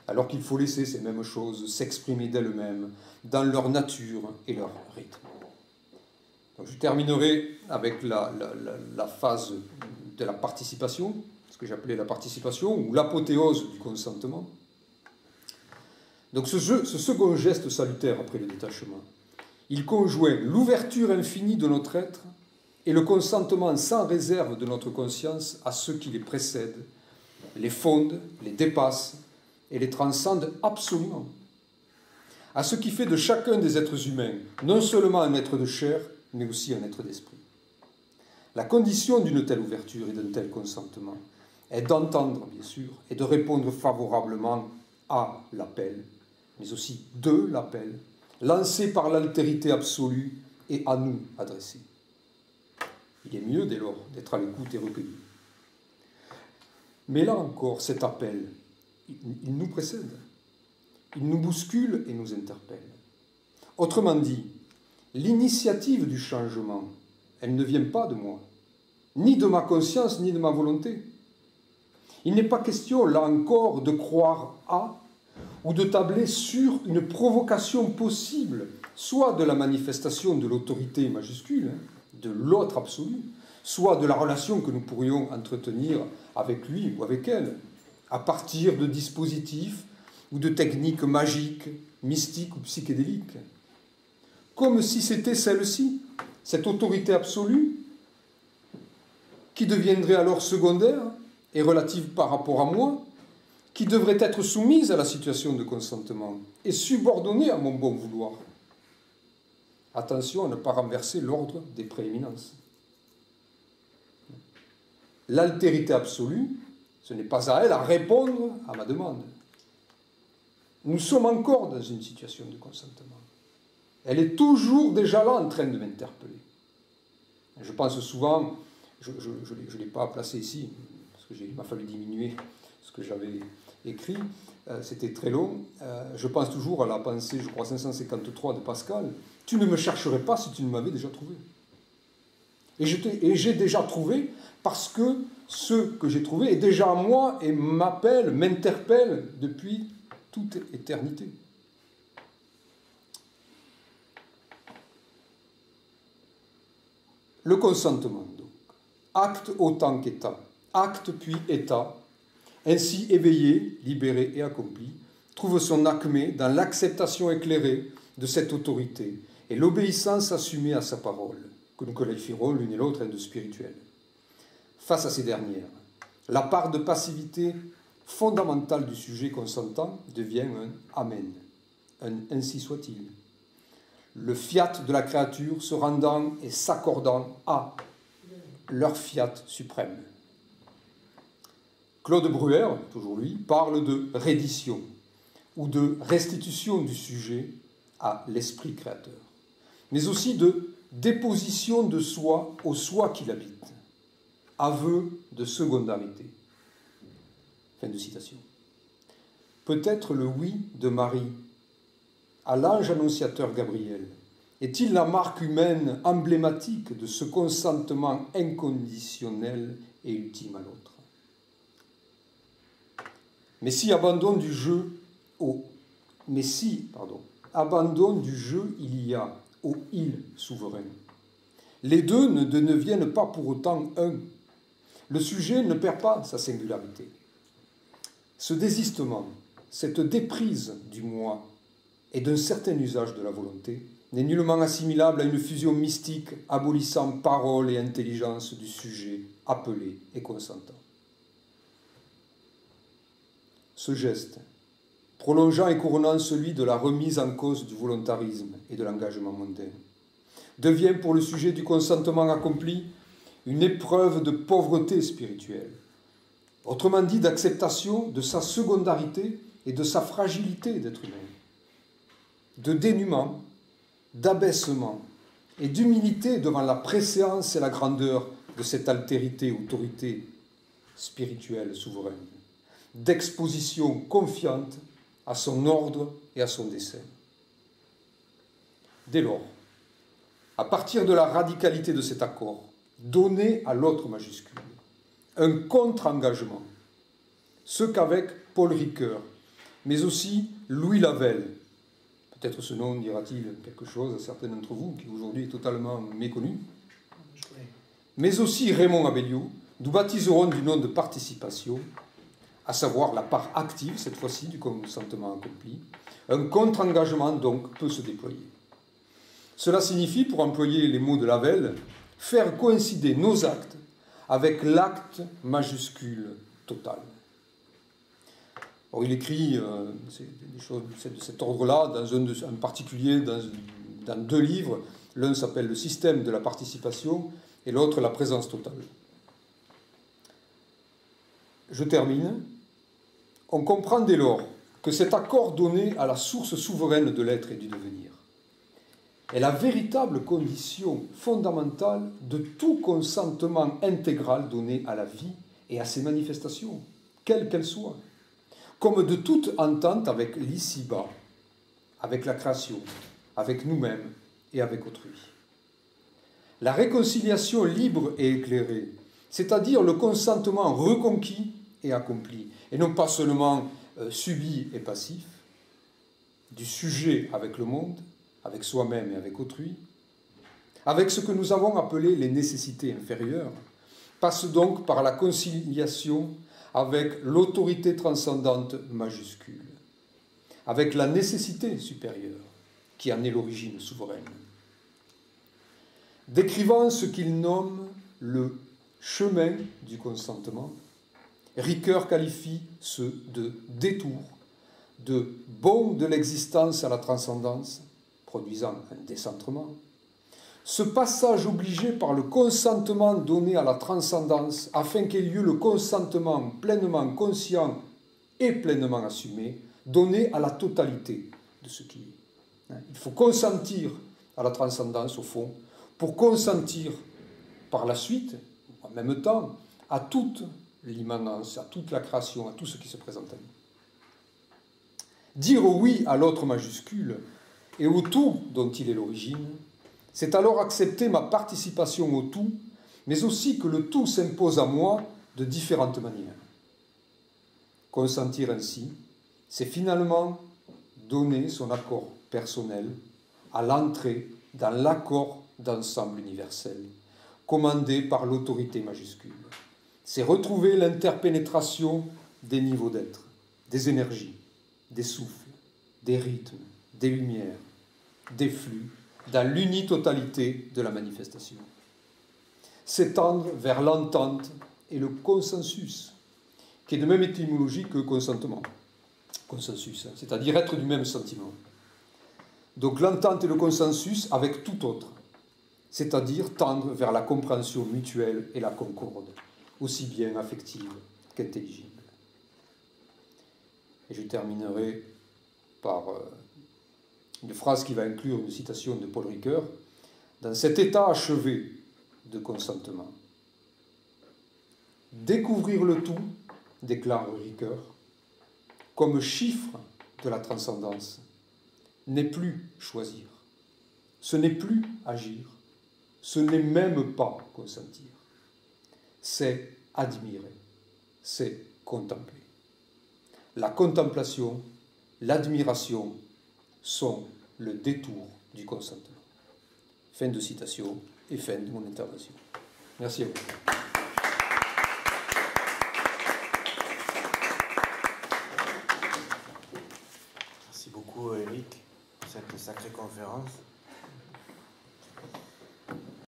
alors qu'il faut laisser ces mêmes choses s'exprimer d'elles-mêmes dans leur nature et leur rythme. Donc je terminerai avec la phase de la participation, ce que j'appelais la participation, ou l'apothéose du consentement. Donc ce second geste salutaire après le détachement, il conjoint l'ouverture infinie de notre être et le consentement sans réserve de notre conscience à ceux qui les précèdent, les fondent, les dépassent et les transcendent absolument. À ce qui fait de chacun des êtres humains non seulement un être de chair, mais aussi un être d'esprit. La condition d'une telle ouverture et d'un tel consentement est d'entendre, bien sûr, et de répondre favorablement à l'appel, mais aussi de l'appel, lancé par l'altérité absolue et à nous adressé. Il est mieux, dès lors, d'être à l'écoute et recueilli. Mais là encore, cet appel, il nous précède. Il nous bouscule et nous interpelle. Autrement dit, l'initiative du changement, elle ne vient pas de moi, ni de ma conscience, ni de ma volonté. Il n'est pas question, là encore, de croire à ou de tabler sur une provocation possible, soit de la manifestation de l'autorité majuscule, de l'autre absolu, soit de la relation que nous pourrions entretenir avec lui ou avec elle, à partir de dispositifs ou de techniques magiques, mystiques ou psychédéliques. Comme si c'était celle-ci, cette autorité absolue, qui deviendrait alors secondaire et relative par rapport à moi, qui devrait être soumise à la situation de consentement et subordonnée à mon bon vouloir. Attention à ne pas renverser l'ordre des prééminences. L'altérité absolue, ce n'est pas à elle à répondre à ma demande. Nous sommes encore dans une situation de consentement. Elle est toujours déjà là en train de m'interpeller. Je pense souvent, je ne l'ai pas placé ici, parce qu'il m'a fallu diminuer ce que j'avais écrit, c'était très long. Je pense toujours à la pensée, je crois, 553 de Pascal. Tu ne me chercherais pas si tu ne m'avais déjà trouvé. Et j'ai déjà trouvé parce que ce que j'ai trouvé est déjà en moi et m'appelle, m'interpelle depuis toute éternité. Le consentement, donc, acte autant qu'état, acte puis état, ainsi éveillé, libéré et accompli, trouve son acmé dans l'acceptation éclairée de cette autorité et l'obéissance assumée à sa parole, que nous qualifierons l'une et l'autre de spirituelle. Face à ces dernières, la part de passivité fondamentale du sujet consentant devient un « amen », un « ainsi soit-il ». Le fiat de la créature se rendant et s'accordant à leur fiat suprême. Claude Breuer, toujours lui, parle de reddition ou de restitution du sujet à l'esprit créateur, mais aussi de déposition de soi au soi qui l'habite, aveu de secondarité. Fin de citation. Peut-être le oui de Marie à l'ange annonciateur Gabriel est-il la marque humaine emblématique de ce consentement inconditionnel et ultime à l'autre. Mais si abandon du jeu il y a au il souverain. Les deux ne deviennent pas pour autant un. Le sujet ne perd pas sa singularité. Ce désistement, cette déprise du moi et d'un certain usage de la volonté n'est nullement assimilable à une fusion mystique abolissant parole et intelligence du sujet appelé et consentant. Ce geste, prolongeant et couronnant celui de la remise en cause du volontarisme et de l'engagement mondain, devient pour le sujet du consentement accompli une épreuve de pauvreté spirituelle, autrement dit d'acceptation de sa secondarité et de sa fragilité d'être humain, de dénuement, d'abaissement et d'humilité devant la préséance et la grandeur de cette altérité, autorité spirituelle souveraine, d'exposition confiante à son ordre et à son dessein. Dès lors, à partir de la radicalité de cet accord, donné à l'autre majuscule, un contre-engagement, ce qu'avec Paul Ricoeur, mais aussi Louis Lavelle, peut-être ce nom dira-t-il quelque chose à certains d'entre vous, qui aujourd'hui est totalement méconnu, mais aussi Raymond Abellio, nous baptiserons du nom de participation, à savoir la part active, cette fois-ci, du consentement accompli. Un contre-engagement, donc, peut se déployer. Cela signifie, pour employer les mots de Lavelle, faire coïncider nos actes avec l'acte majuscule total. Or, il écrit des choses de cet ordre-là, en particulier dans 2 livres. L'un s'appelle « Le système de la participation » et l'autre « La présence totale ». Je termine. On comprend dès lors que cet accord donné à la source souveraine de l'être et du devenir est la véritable condition fondamentale de tout consentement intégral donné à la vie et à ses manifestations, quelles qu'elles soient, comme de toute entente avec l'ici-bas, avec la création, avec nous-mêmes et avec autrui. La réconciliation libre et éclairée, c'est-à-dire le consentement reconquis et accompli, et non pas seulement subi et passif, du sujet avec le monde, avec soi-même et avec autrui, avec ce que nous avons appelé les nécessités inférieures, passe donc par la conciliation avec l'autorité transcendante majuscule, avec la nécessité supérieure, qui en est l'origine souveraine. Décrivant ce qu'il nomme le chemin du consentement, Ricoeur qualifie ce de détour, de bond de l'existence à la transcendance, produisant un décentrement, ce passage obligé par le consentement donné à la transcendance afin qu'ait lieu le consentement pleinement conscient et pleinement assumé, donné à la totalité de ce qui est. Il faut consentir à la transcendance, au fond, pour consentir par la suite, en même temps, à toute l'immanence, à toute la création, à tout ce qui se présente à nous. Dire oui à l'autre majuscule et au tout dont il est l'origine, c'est alors accepter ma participation au tout, mais aussi que le tout s'impose à moi de différentes manières. Consentir ainsi, c'est finalement donner son accord personnel à l'entrée dans l'accord d'ensemble universel, commandé par l'autorité majuscule. C'est retrouver l'interpénétration des niveaux d'être, des énergies, des souffles, des rythmes, des lumières, des flux, dans l'unitotalité de la manifestation. S'étendre vers l'entente et le consensus, qui est de même étymologie que consentement. Consensus, c'est-à-dire être du même sentiment. Donc l'entente et le consensus avec tout autre, c'est-à-dire tendre vers la compréhension mutuelle et la concorde, aussi bien affective qu'intelligible. Et je terminerai par une phrase qui va inclure une citation de Paul Ricoeur. Dans cet état achevé de consentement, découvrir le tout, déclare Ricoeur, comme chiffre de la transcendance, n'est plus choisir, ce n'est plus agir, ce n'est même pas consentir, c'est admirer, c'est contempler. La contemplation, l'admiration sont le détour du consentement. Fin de citation et fin de mon intervention. Merci à vous. Merci beaucoup, Éric, pour cette sacrée conférence.